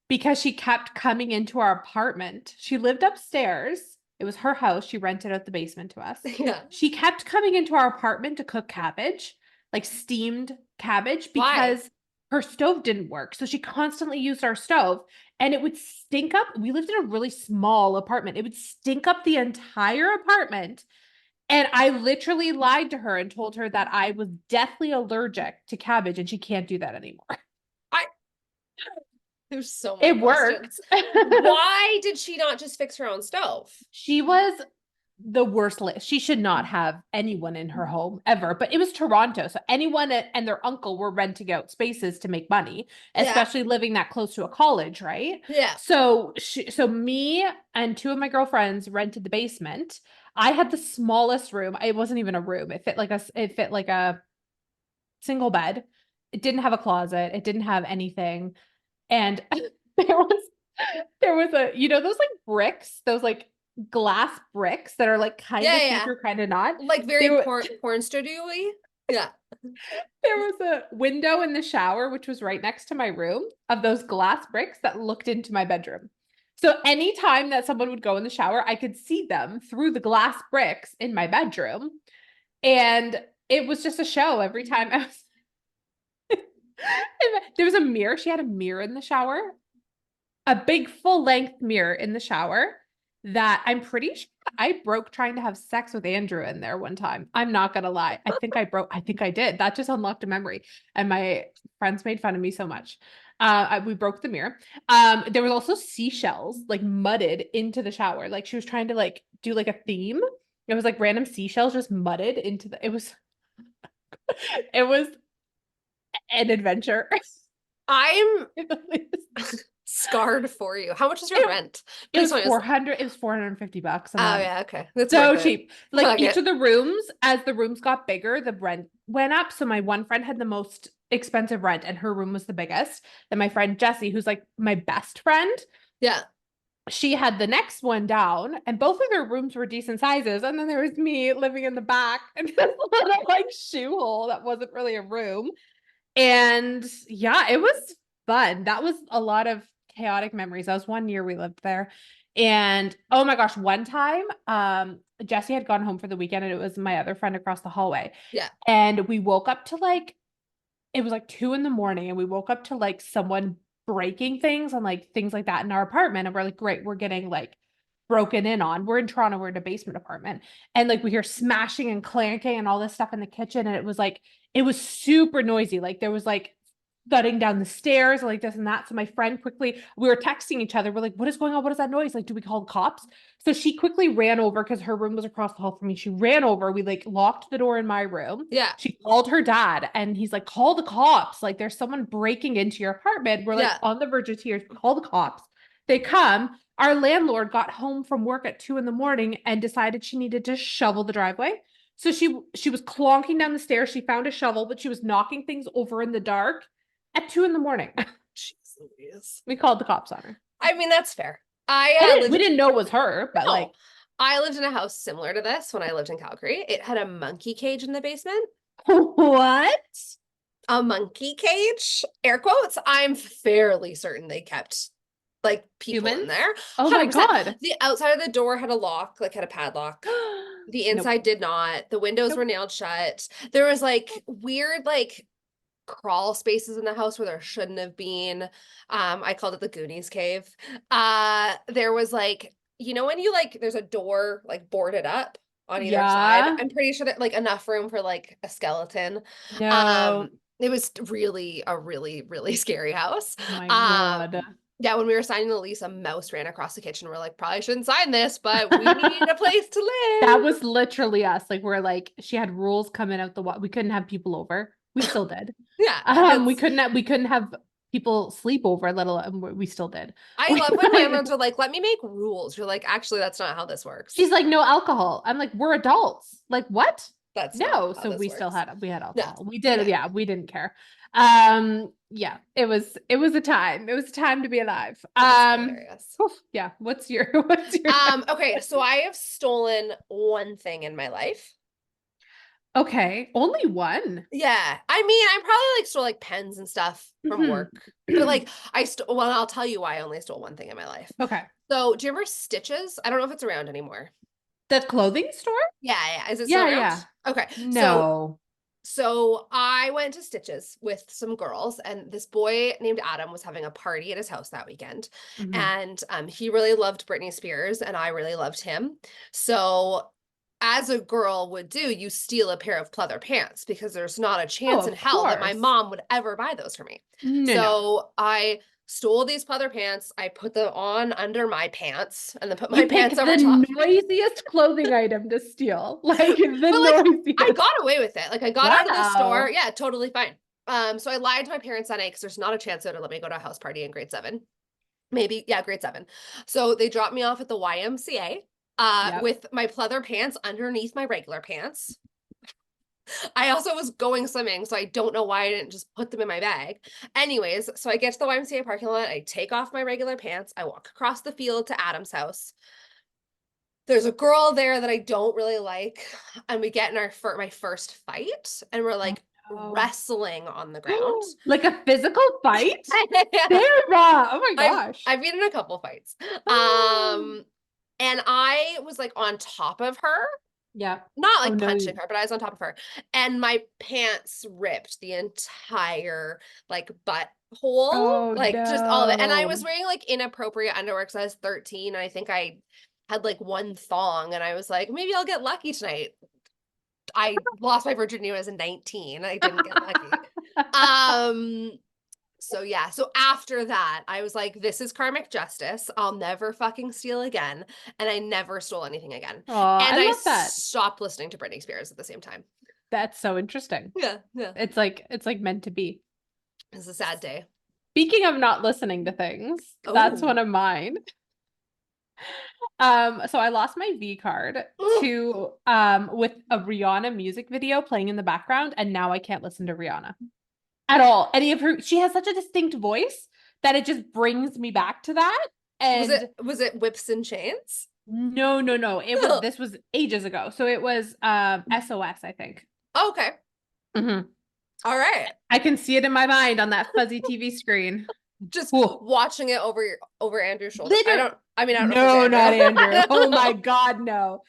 because she kept coming into our apartment. She lived upstairs. It was her house. She rented out the basement to us. Yeah. She kept coming into our apartment to cook cabbage, like steamed cabbage, Why? because her stove didn't work. So she constantly used our stove and it would stink up. We lived in a really small apartment. It would stink up the entire apartment. And I literally lied to her and told her that I was deathly allergic to cabbage and she can't do that anymore. I There's so many It worked. questions. Why did she not just fix her own stove? She was the worst list. She should not have anyone in her home ever. But it was Toronto, so anyone and their uncle were renting out spaces to make money, Yeah. especially living that close to a college, right? Yeah. So me and two of my girlfriends rented the basement. I had the smallest room. It wasn't even a room. It fit like a single bed. It didn't have a closet. It didn't have anything. And there was there was a, those like bricks, those like glass bricks that are like kind Yeah, of yeah. see-through, kind of not. Like They very were porn studio-y. Yeah. there was a window in the shower, which was right next to my room, of those glass bricks that looked into my bedroom. So anytime that someone would go in the shower, I could see them through the glass bricks in my bedroom. And it was just a show every time I was there was a mirror. She had a mirror in the shower, a big full length mirror in the shower that I'm pretty sure I broke trying to have sex with Andrew in there one time. I'm not gonna lie. I think I did. That just unlocked a memory. And my friends made fun of me so much. We broke the mirror. There was also seashells like mudded into the shower. Like she was trying to like do like a theme. It was like random seashells just mudded into it was it was an adventure. I'm scarred for you. How much is your It, rent? it Please was tell me. 400, it was $450 a Oh month. yeah, okay. That's So worth it. cheap. Like Fuck each it. of the rooms, as the rooms got bigger, the rent went up. So my one friend had the most expensive rent and her room was the biggest. Then my friend Jessie, who's like my best friend, Yeah. she had the next one down and both of their rooms were decent sizes. And then there was me living in the back and this little like shoe hole that wasn't really a room. And yeah, it was fun. That was a lot of chaotic memories. That was 1 year we lived there. And oh my gosh, one time, Jesse had gone home for the weekend and it was my other friend across the hallway. Yeah. And we woke up to like, it was like 2 in the morning and we woke up to like someone breaking things and like things like that in our apartment. And we're like, great, we're getting like broken in on. We're in Toronto, we're in a basement apartment. And like we hear smashing and clanking and all this stuff in the kitchen. And it was like, it was super noisy. Like there was like thudding down the stairs, like this and that. So my friend quickly, we were texting each other. We're like, what is going on? What is that noise? Like, do we call the cops? So she quickly ran over because her room was across the hall from me. She ran over. We like locked the door in my room. Yeah. She called her dad and he's like, call the cops. Like there's someone breaking into your apartment. We're like Yeah. on the verge of tears. Call the cops. They come. Our landlord got home from work at 2 in the morning and decided she needed to shovel the driveway. So she was clonking down the stairs. She found a shovel, but she was knocking things over in the dark at 2 in the morning. Jeez Louise. We called the cops on her. I mean, that's fair. We didn't know it was her, but no, like I lived in a house similar to this when I lived in Calgary. It had a monkey cage in the basement. what? A monkey cage? Air quotes. I'm fairly certain they kept like people in Humans? there. Oh my 100%. God. The outside of the door had a lock, like had a padlock. The inside Nope. did not. The windows were Nope. nailed shut. There was like weird like crawl spaces in the house where there shouldn't have been. I called it the Goonies cave. There was like, when you like there's a door like boarded up on either side. Yeah. I'm pretty sure that like enough room for like a skeleton. No. It was really a really, really scary house. Oh my Um, God. yeah, when we were signing the lease, a mouse ran across the kitchen. We're like, probably shouldn't sign this, but we need a place to That live. was literally us. Like we're like, she had rules coming out the wall. We couldn't have people over. We still did. Yeah, We couldn't have people sleep over, let alone we still did. I love when landlords are like, let me make rules. You're like, actually, that's not how this works. She's like, no alcohol. I'm like, we're adults. Like, what? That's not No. how So this works. we had No. alcohol. We did, Yeah. yeah, we didn't care. Yeah, it was a time. It was a time to be alive. That's hilarious. Yeah. What's your Okay, so I have stolen one thing in my life. Okay, only one. Yeah. I mean, I probably like stole like pens and stuff from Mhm. work. But like well, I'll tell you why I only stole one thing in my life. Okay. So, do you remember Stitches? I don't know if it's around anymore. The clothing store? Yeah, yeah. Is it still Yeah, around? yeah. Okay. No. So I went to Stitches with some girls, and this boy named Adam was having a party at his house that weekend. Mhm. And he really loved Britney Spears, and I really loved him. So as a girl would do, you steal a pair of pleather pants because there's not a Oh, chance in of hell that my course. mom would ever buy those for me. No, no. So I stole these pleather pants. I put them on under my pants and then put my You pick pants over the top. noisiest clothing item to steal. Like But the like I noisiest. got away with it. Like I got out of the store. Wow. Yeah, totally fine. So I lied to my parents that night because there's not a chance they'd let me go to a house party in grade 7. Maybe, yeah, grade 7. So they dropped me off at the YMCA Yep. with my pleather pants underneath my regular pants. I also was going swimming, so I don't know why I didn't just put them in my bag. Anyways, so I get to the YMCA parking lot, I take off my regular pants, I walk across the field to Adam's house. There's a girl there that I don't really like, and we get in my first fight, and we're Oh, like no. wrestling on the ground. Like a physical fight? Yeah. Sarah. Oh my I've gosh. I've been in a couple fights. Oh. And I was like on top of her, Yeah. not Oh like no. punching her, but I was on top of her. And my pants ripped the entire like butthole, Oh like just all of it. And I was no. wearing like inappropriate underwear because I was 13. And I think I had like one thong and I was like, maybe I'll get lucky tonight. I lost my virginity when I was 19. I didn't get lucky. Um, so yeah, so after that, I was like, this is karmic justice. I'll never fucking steal again. And I never stole anything again. Oh, I And I love that. stopped listening to Britney Spears at the same time. That's so interesting. Yeah, yeah. It's like meant to be. It's a sad day. Speaking of not listening to things, that's one Oh. of mine. So I lost my V card to with a Rihanna music video playing in the background, and now I can't listen to Rihanna at all. Any of her, she has such a distinct voice that it just brings me back to that. Was And it Whips and Chains? no, no, no. It was this was ages ago. So it was SOS, I think. Okay. Mhm. All right. I can see it in my mind on that fuzzy TV screen. Just Cool. watching it over Andrew's shoulder. Literally. I mean, I don't know if it was No, Andrew. not Andrew. I Oh don't my know. God, no.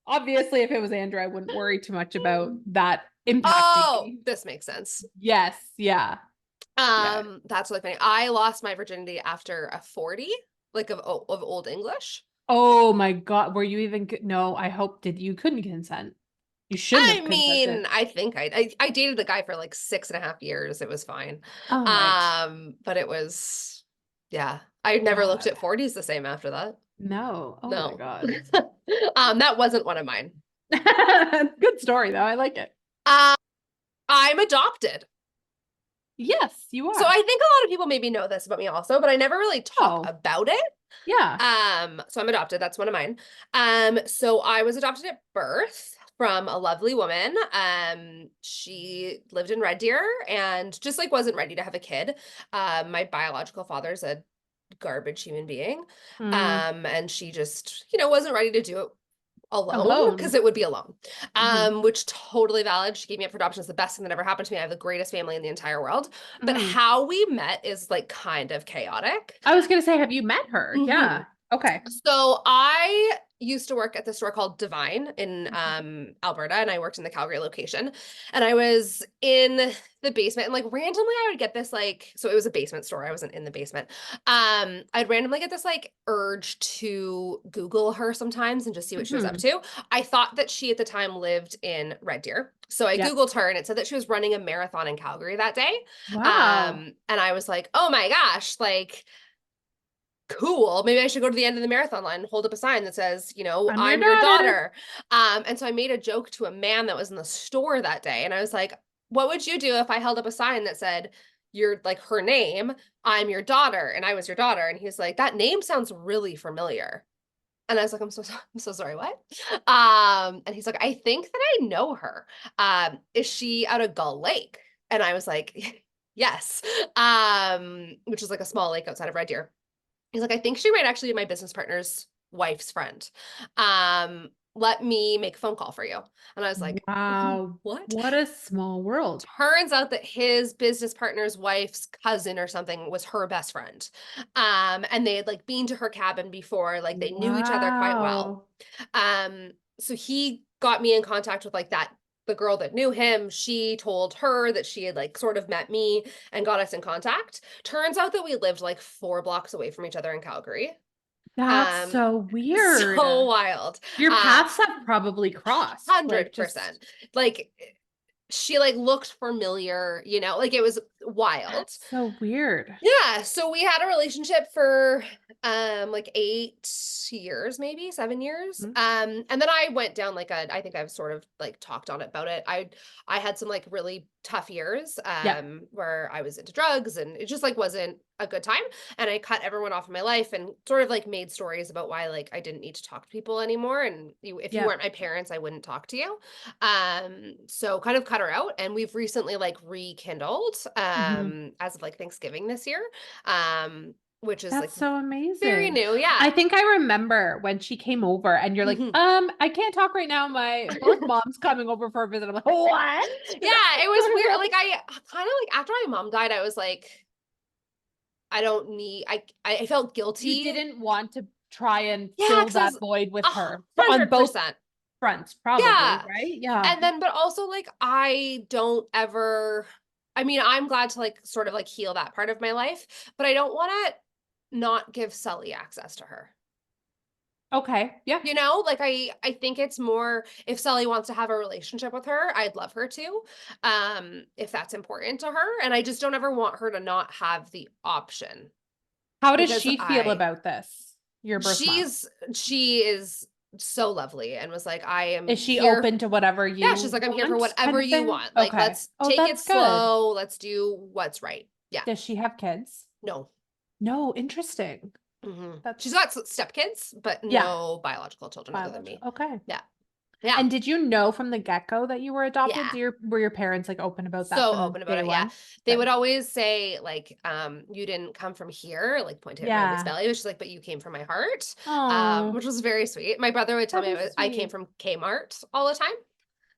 Obviously, if it was Andrew, I wouldn't worry too much about that impacting Oh, me. this makes sense. Yes, yeah, yeah. That's really funny. I lost my virginity after a 40, like of Old English. Oh my God, were you even no, I hope did you couldn't consent. You shouldn't I have mean, consented. I think I dated the guy for like 6.5 years. It was fine. All right. But it was, yeah. I never looked God. at 40s the same after that. No. Oh my No. God. That wasn't one of mine. Good story though. I like it. Um, I'm adopted. Yes, you So are. I think a lot of people maybe know this about me also, but I never really talk Oh, about it. yeah. So I'm adopted. That's one of mine. So I was adopted at birth from a lovely woman. She lived in Red Deer and just like wasn't ready to have a kid. My biological father's a garbage human being. Mm, And she just, wasn't ready to do it alone because alone. it would be alone. Hmm. Which totally valid. She gave me up for adoption. It's the best thing that ever happened to me. I have the greatest family in the entire world. But Hmm. how we met is like kind of chaotic. I was gonna say, have you met her? Mhm. Yeah. Okay. So I used to work at the store called Divine in Mhm. Alberta, and I worked in the Calgary location. And I was in the basement, and like randomly, I would get this like, so it was a basement store. I wasn't in the basement. I'd randomly get this like urge to Google her sometimes and just see what she was up Mhm. to. I thought that she at the time lived in Red Deer. So I Yep. Googled her and it said that she was running a marathon in Calgary that day. Wow. And I was like, oh my gosh, like cool. Maybe I should go to the end of the marathon line and hold up a sign that says, I'm your I'm your daughter. daughter. And so I made a joke to a man that was in the store that day. And I was like, what would you do if I held up a sign that said, you're like her name, I'm your daughter, and I was your daughter? And he's like, that name sounds really familiar. And I was like, I'm so sorry, what? And he's like, I think that I know her. Is she out of Gull Lake? And I was like, yes. Which is like a small lake outside of Red Deer. He's like, I think she might actually be my business partner's wife's friend. Let me make a phone call for you. And I was like, Wow. what? What a small world. Turns out that his business partner's wife's cousin or something was her best friend. And they had like been to her cabin before, like they knew each other quite well. Wow. So he got me in contact with like the girl that knew him. She told her that she had like sort of met me and got us in contact. Turns out that we lived like 4 blocks away from each other in Calgary. That's so weird. So wild. Your paths have probably crossed. Like, just 100%. Like she like looked familiar, you know, like it was wild. that's so weird. Yeah, so we had a relationship for like 8 years, maybe 7 years. Mhm. And then I went down like I think I've sort of like talked on it about it. I had some like really tough years Yeah. where I was into drugs and it just like wasn't a good time. And I cut everyone off in my life and sort of like made stories about why like I didn't need to talk to people anymore. And if you Yeah. weren't my parents, I wouldn't talk to you. So kind of cut her out, and we've recently like rekindled Mhm. as of like Thanksgiving this year. Which is like That's so very amazing. new. Yeah. I think I remember when she came over and you're like, Mhm. I can't talk right now. My birth mom's coming over for a visit. I'm like, what? Yeah, it was weird. Like I kind of like after my mom died, I was like, I don't need I felt You guilty. didn't want to try and Yeah, fill because I that was void with a her on hundred both percent. fronts, probably, Yeah. right? Yeah. And then but also like I don't ever I mean, I'm glad to like sort of like heal that part of my life, but I don't want to not give Sully access to her. Okay. Yeah. You know, like I think it's more if Sully wants to have a relationship with her, I'd love her to. If that's important to her, and I just don't ever want her to not have the option How does because she feel I about this? Your birth mom. she's she is so lovely and was like I am Is she here. open to whatever Yeah, you she's like I'm here for want, kind whatever of you thing? want. Like Okay. let's Oh, take it that's good. slow. Let's do what's right. Yeah. Does she have kids? No. No, interesting. She's That's, got stepkids, but yeah, no biological children other than biological. me. Okay. Yeah. Yeah. And did you know from the get-go that you were adopted? Yeah. Were your parents like open about that So from open about day it. Yeah. one? They would Good. always say, like, you didn't come from here, like pointing at my baby's Yeah. belly. It was just like, but you came from my heart. Oh, Which was very sweet. My brother would tell that me is I came sweet. from Kmart all the time.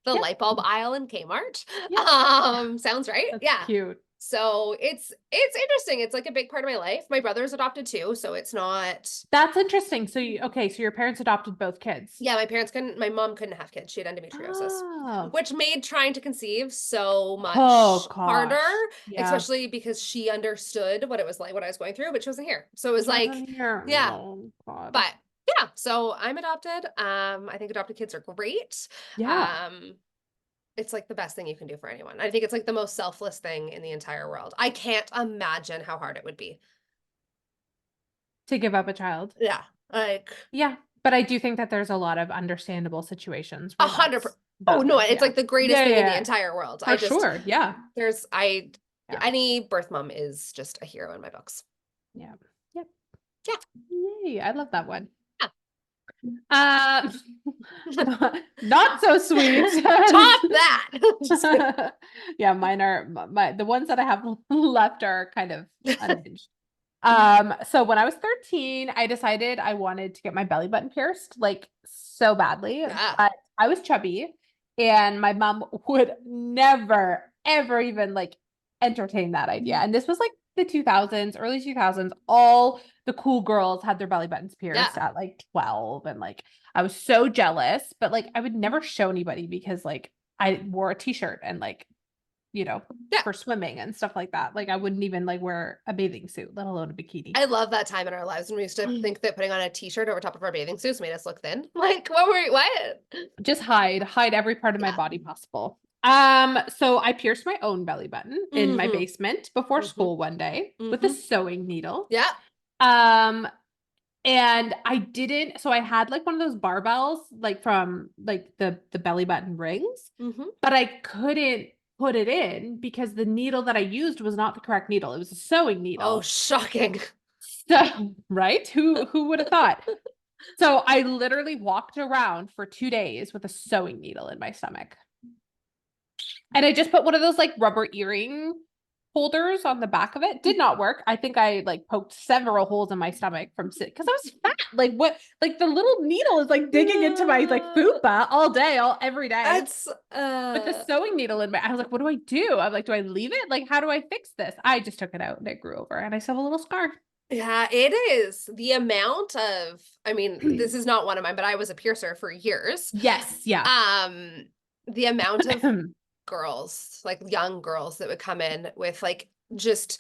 The Yep. light bulb aisle in Kmart. Yep. Sounds right. That's Yeah. cute. So it's interesting. It's like a big part of my life. My brother's adopted too, so it's not That's interesting. So okay, so your parents adopted both kids. yeah, my mom couldn't have kids. She had endometriosis, Oh. which made trying to conceive so Oh much harder, gosh. Yeah. especially because she understood what it was like, what I was going through, but she wasn't here. So it was She like, wasn't here. yeah, Oh God. but yeah, so I'm adopted. I think adopted kids are great. Yeah. Um, it's like the best thing you can do for anyone. I think it's like the most selfless thing in the entire world. I can't imagine how hard it would be. To give up a child. Yeah, like Yeah. But I do think that there's a lot of understandable situations a where hundred. that's Oh no, valid. it's Yeah. like the greatest Yeah, thing in the yeah. entire world. I For just sure. Yeah. there's I Yeah. any birth mom is just a hero in my books. Yeah. Yep. Yeah. Yay. I love that one. Yeah. Um, not so sweet. Top that. Just kidding. Yeah, mine are the ones that I have left are kind of unhinged. So when I was 13, I decided I wanted to get my belly button pierced like so badly, Yeah. but I was chubby and my mom would never ever even like entertain that idea. And this was like the 2000s, early 2000s. All the cool girls had their belly buttons pierced Yeah. at like 12 and like I was so jealous, but like I would never show anybody because like I wore a t-shirt and like Yeah. for swimming and stuff like that. Like I wouldn't even like wear a bathing suit, let alone a bikini. I love that time in our lives when we used to think that putting on a t-shirt over top of our bathing suits made us look thin. Like, what? Just hide every part of my Yeah. body possible. So I pierced my own belly button in my Mm-hmm. basement before Mm-hmm. school one day with a Mm-hmm. sewing needle. Yeah. Um, and I didn't, so I had like one of those barbells, like from like the belly button rings, Mm-hmm. but I couldn't put it in because the needle that I used was not the correct needle. It was a sewing Oh, needle. shocking. So, right? Who would have thought? So I literally walked around for 2 days with a sewing needle in my stomach. And I just put one of those like rubber earring holders on the back of it. Did not work. I think I like poked several holes in my stomach from sitting because I was fat. Like what? Like the little needle is like digging into my like fupa all day, every day. That's With the sewing needle in my, I was like, what do I do? I'm like, do I leave it? Like, how do I fix this? I just took it out and it grew over, and I still have a little scar. yeah, it is. The amount of, I mean, this is not one of mine, but I was a piercer for years. Yes, yeah. Um, the amount of girls, like young girls that would come in with like just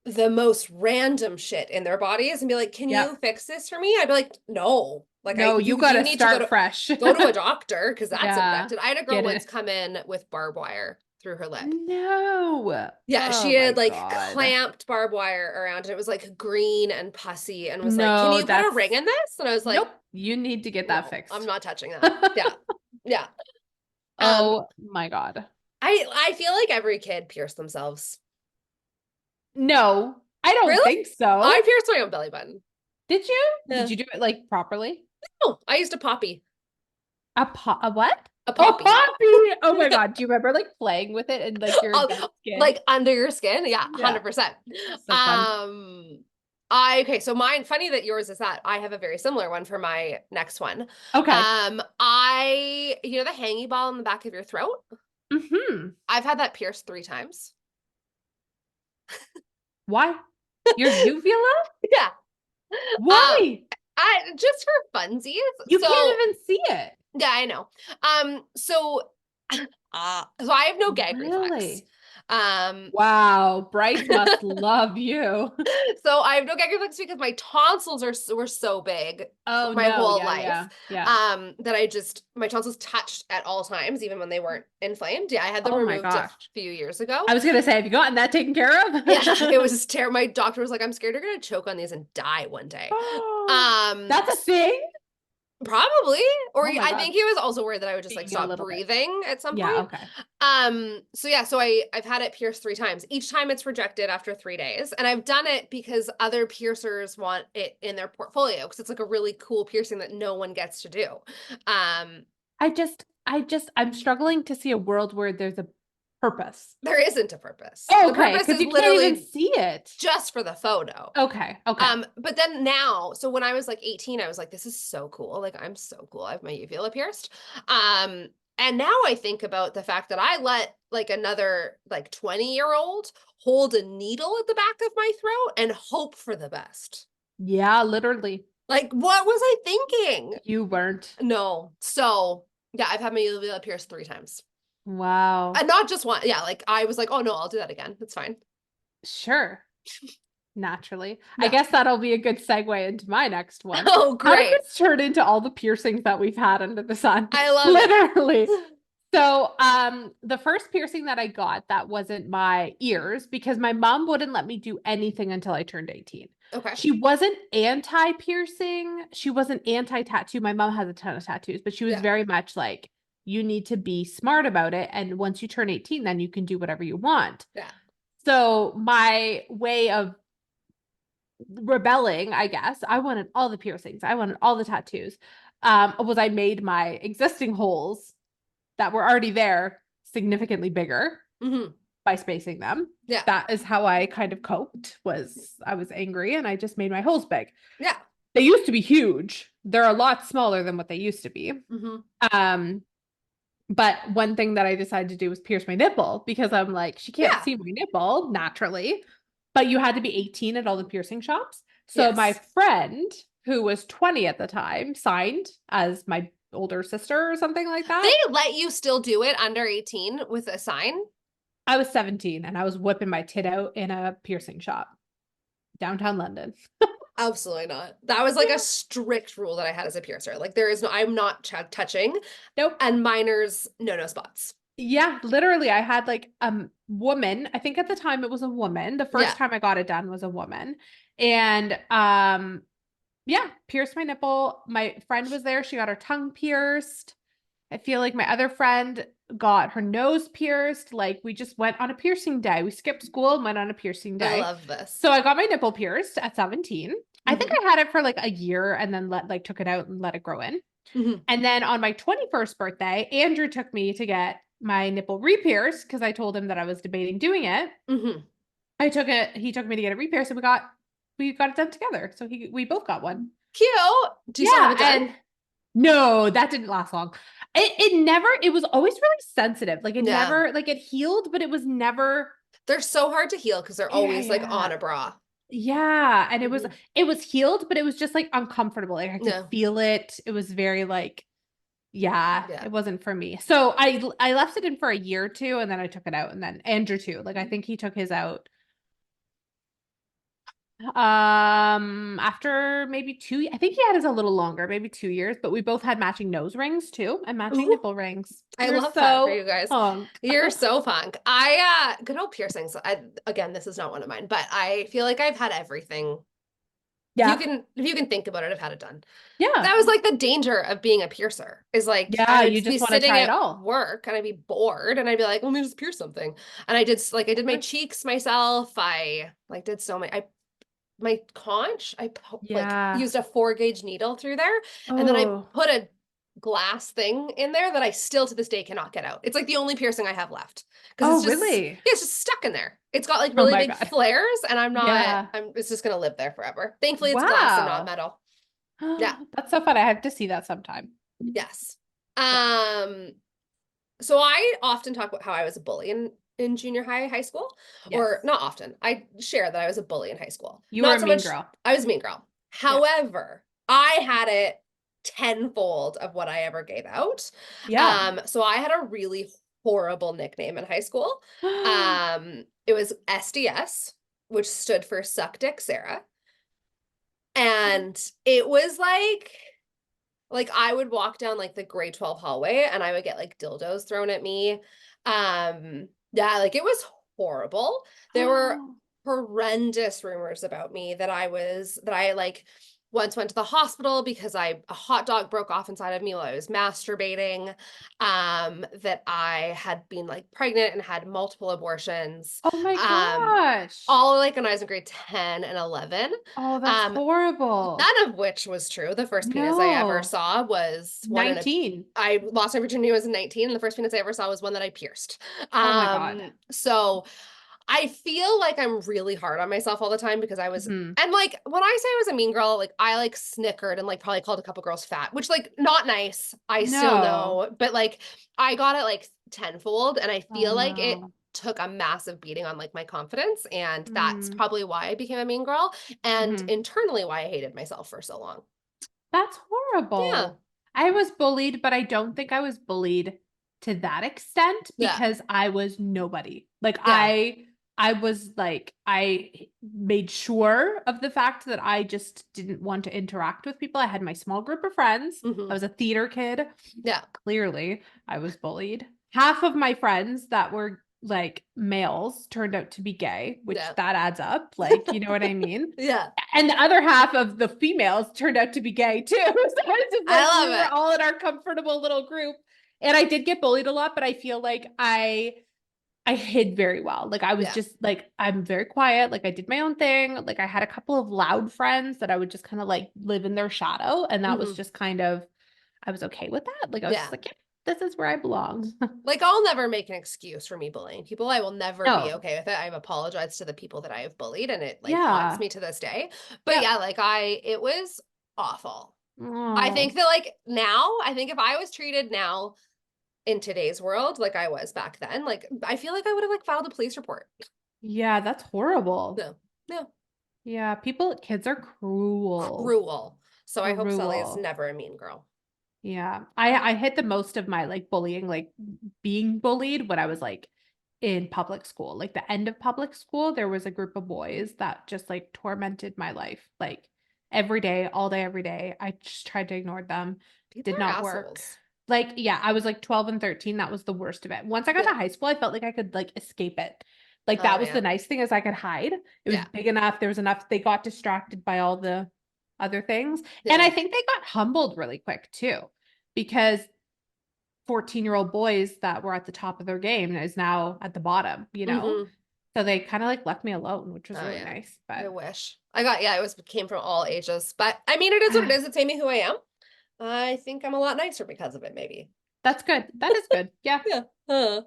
the most random shit in their bodies and be like, "Can Yep. you fix this for me?" I'd be like, "No." Like No, you you gotta need to start fresh. go to a doctor because that's Yeah. infected. I had a girl Get once it. come in with barbed wire through her lip. No. Yeah, Oh she my had like God. clamped barbed wire around and it was like green and pussy and was like, "Can No, you put a that's ring in this?" And I was nope. like, You need to get that "No, I'm fixed. not touching that." Yeah. Yeah. Um, Oh my God. I feel like every kid pierced themselves. No, I don't Really? think I so. pierced my own belly button. Did you? Did Yeah. you do it like properly? Oh, I used a poppy. A what? A Oh, poppy. poppy. Oh my God. Do you remember like playing with it and like your dead skin? Like under your skin. Yeah, Yeah. 100%. So fun. Okay, so mine, funny that yours is that. I have a very similar one for my next one. Okay. You know the hangy ball in the back of your throat? Mm-hmm. I've had that pierced 3 times. Why? Your uvula? Yeah. Um, Why? I just for funsies. You So can't even see it. yeah, I know. So I have no gag reflex. Really? Um, Wow. Bryce must love you. so I have no gag reflex because my tonsils were so big Oh my no. whole Yeah, life. yeah, yeah. That my tonsils touched at all times, even when they weren't inflamed. Yeah, I had them Oh my removed a gosh. few years ago. I was gonna say, have you gotten that taken care Yeah, it of? was terrible. My doctor was like, "I'm scared you're gonna choke on these and die one day." Oh, Um, that's a thing? Probably. Or Oh my I God. think he was also worried that I would just like Being a stop little bit. breathing at some Yeah, point. okay. So yeah, so I've had it pierced 3 times. Each time it's rejected after 3 days. And I've done it because other piercers want it in their portfolio because it's like a really cool piercing that no one gets to do. Um, I'm struggling to see a world where there's a purpose. there isn't a purpose. Oh, The okay, purpose because is you can't even literally see it. just for the photo. Okay, okay. But then now, so when I was like 18, I was like, this is so cool. Like, I'm so cool. I have my uvula pierced. Um, and now I think about the fact that I let like another like 20-year-old hold a needle at the back of my throat and hope for the best. Yeah, literally. Like, what was I thinking? You weren't. No. So yeah, I've had my uvula pierced 3 times. Wow. And not just one. Yeah, like I was like, oh no, I'll do that again. It's fine. Sure. Naturally. I Yeah. guess that'll be a good segue into my next one. Oh, How did great. this turn into all the piercings that we've had under the sun? I love it. Literally. So, the first piercing that I got that wasn't my ears because my mom wouldn't let me do anything until I turned 18. Okay. She wasn't anti-piercing. She wasn't anti-tattoo. My mom has a ton of tattoos, but she was Yeah. very much like, you need to be smart about it. And once you turn 18, then you can do whatever you want. Yeah. So my way of rebelling, I guess, I wanted all the piercings. I wanted all the tattoos. Was I made my existing holes that were already there significantly bigger Mm-hmm. by spacing them. Yeah. That is how I kind of coped. Was I was angry and I just made my holes big. Yeah. They used to be huge. They're a lot smaller than what they used to be. Mm-hmm. Um, but one thing that I decided to do was pierce my nipple because I'm like, she can't Yeah. see my nipple naturally. But you had to be 18 at all the piercing shops. So my Yes. friend, who was 20 at the time, signed as my older sister or something like They that. let you still do it under 18 with a sign? I was 17 and I was whipping my tit out in a piercing shop downtown London. Absolutely not. That was like a strict rule that I had as a piercer. Like there is no, I'm not touching. Nope. And minors, no spots. Yeah, literally, I had like a woman. I think at the time it was a woman. The Yeah. first time I got it done was a woman. And yeah, pierced my nipple. My friend was there. She got her tongue pierced. I feel like my other friend got her nose pierced. Like we just went on a piercing day. We skipped school and went on a piercing I day. love this. So I got my nipple pierced at 17. I think Mhm. I had it for like a year and then took it out and let it grow in. Mhm. And then on my 21st birthday, Andrew took me to get my nipple re-pierced because I told him that I was debating doing it. Mhm. He took me to get it re-pierced and we got it done together. So we both got one. Cute. Do you still have Yeah, it done? and no, that didn't last long. It was always really sensitive. Like it Yeah. never like it healed, but it was never They're so hard to heal because they're yeah, always like on yeah. a bra. Yeah, and Mhm. it was healed, but it was just like uncomfortable. Like I could No. feel it. It was very like yeah, Yeah. it wasn't for me. So I left it in for a year or two and then I took it out and then Andrew too. Like I think he took his out After maybe I think he had his a little longer, maybe 2 years, but we both had matching nose rings too and matching Ooh, nipple rings. I We're love that for you so guys. punk. You're so punk. Good old piercings. Again, this is not one of mine, but I feel like I've had everything. Yeah. If you can think about it, I've had it done. Yeah. That was like the danger of being a piercer is like I Yeah, would you be just want to sitting try it at all. work and I'd be bored and I'd be like, let me just pierce something. And I did my Sure. cheeks myself. I like did so many. I my conch, like Yeah. used a 4 gauge needle through there, and then I Oh. put a glass thing in there that I still to this day cannot get out. It's like the only piercing I have left because Oh, really? it's just stuck in there. It's got like Oh really my big God. flares, and Yeah. it's just gonna live there forever. Thankfully, it's glass and not Wow. metal. Yeah. That's so fun. I have to see that sometime. Yes. Yeah. Um, so I often talk about how I was a bully in junior high school, Yes. or not often. I share that I was a bully in high school. You were Not a so mean much, girl. I was a mean girl. Yeah. However, I had it tenfold of what I ever gave out. Yeah. So I had a really horrible nickname in high school. It was SDS, which stood for Suck Dick Sarah. And it was like I would walk down like the grade 12 hallway and I would get like dildos thrown at me. Yeah, like it was horrible. There were horrendous rumors about me that I like once went to the hospital because a hot dog broke off inside of me while I was masturbating. That I had been like pregnant and had multiple abortions. Oh my Um, gosh. all like when I was in grade 10 and 11. Oh, that's Um, horrible. None of which was true. The first penis I ever No. saw was one in a 19. I lost my virginity when I was 19, and the first penis I ever saw was one that I pierced. Oh my God. So I feel like I'm really hard on myself all the time because Hmm. and like when I say I was a mean girl, like I like snickered and like probably called a couple girls fat, which like not nice. I still No. know, but like I got it like tenfold, and I Oh feel like it no. took a massive beating on like my confidence, and that's Mm. probably why I became a mean girl, and Hmm. internally why I hated myself for so long. That's Yeah. horrible. I was bullied, but I don't think I was bullied to that extent Yeah. because I was nobody. Like Yeah. I was like I made sure of the fact that I just didn't want to interact with people. I had my small group of friends. I Hmm. was a theater kid. Yeah. Clearly, I was bullied. Half of my friends that were like males turned out to be gay, which Yeah. that adds up. Like, you know what I mean? Yeah. And the other half of the females turned out to be gay too. So it's just I like we love were it. all in our comfortable little group. And I did get bullied a lot, but I feel like I hid very well. Like I was Yeah. just like I'm very quiet. Like I did my own thing. Like I had a couple of loud friends that I would just kind of like live in their shadow. And that was Hmm. just kind of I was okay with that. Like I was just Yeah. like, yeah, this is where I belong. Like I'll never make an excuse for me bullying people. I will never be No. okay with it. I've apologized to the people that I have bullied, and it like haunts Yeah. me to this day. But Yep. yeah, it was awful. I Oh. think that like now, I think if I was treated now in today's world like I was back then, like I feel like I would have like filed a police report. Yeah, that's horrible. No. No. Yeah, kids are cruel. Cruel. So I hope Sully is Cruel. never a mean girl. Yeah. I hit the most of my like bullying, like being bullied when I was like in public school. Like the end of public school, there was a group of boys that just like tormented my life. Like every day, all day, every day. I just tried to ignore them. People Did are not work. assholes. Like, yeah, I was like 12 and 13. That was the worst of it. Once I got to Yeah. high school, I felt like I could like escape it. Like Oh that was the yeah. nice thing is I could hide. It was Yeah. big enough. There was enough. They got distracted by all the other things. And I Yeah. think they got humbled really quick too because 14-year-old boys that were at the top of their game is now at the bottom, you know? Hmm. So they kind of like left me alone, which was Oh really yeah. nice. I But wish. It was came from all ages. But I mean it is what it is. It's made me who I am. I think I'm a lot nicer because of it, maybe. that's good. That is good. Yeah. Yeah. Huh.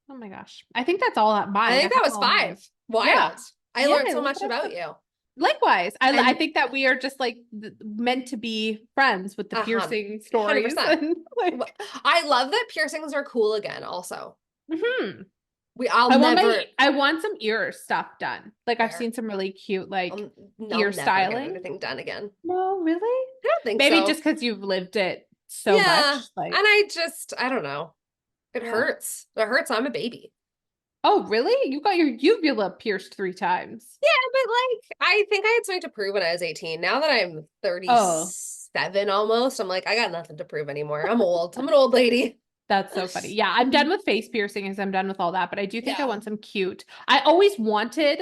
Oh my gosh. I think that's all at I mine. I think that think was all mine. 5. Yeah. Wild. I Yeah, learned I so looked much it up. about you. Likewise. I And think that we are just like meant to be friends with the uh-huh. piercing stories 100%. and like I love that piercings are cool again also. mhm. I'll never I want some ear stuff done. Like I've fair. seen some really cute like I'll ear never get styling. anything done again. No, really? I don't think Maybe so. just because you've lived it so Yeah. much. And Like, I don't know. It yeah. hurts. It hurts. I'm a baby. Oh, really? You got your uvula pierced 3 times. Yeah, but like I think I had something to prove when I was 18. Now that I'm Oh, 37 almost, I'm like, I got nothing to prove anymore. I'm old. I'm an old lady. that's so funny. Yeah, I'm done with face piercings. I'm done with all that, but I do think I Yeah. want some cute. I always wanted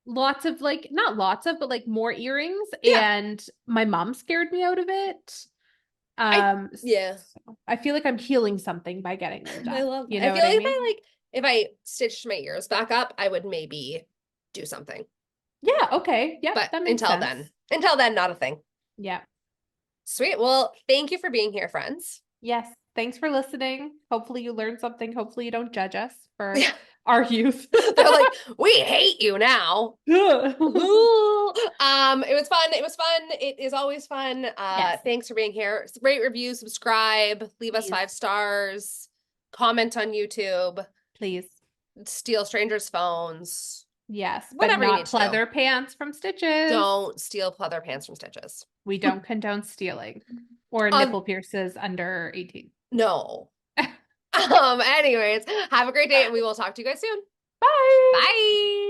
lots of like, not lots of, but like more earrings, Yeah. and my mom scared me out of it. I yeah. So I feel like I'm healing something by getting them I done. love that. You I know feel what I like mean? if I stitched my ears back up, I would maybe do something. Yeah, okay. Yep, But that makes sense. until then, not a thing. Yeah. Sweet. Well, thank you for being here, friends. Yes. Thanks for listening. Hopefully you learned something. Hopefully you don't judge us for Yeah. our youth. They're like, we hate you now. Ooh. It was fun. It was fun. It is always fun. Yes, Thanks for being here. Rate, review, subscribe, leave us please. 5 stars, comment on YouTube, Please. steal strangers' phones, Yes, but whatever you need not to do. pleather pants from Stitches. Don't steal pleather pants from Stitches. We don't condone stealing or Um, nipple pierces under 18. no. Anyways, have a great day and we will talk to you guys soon. Bye. Bye.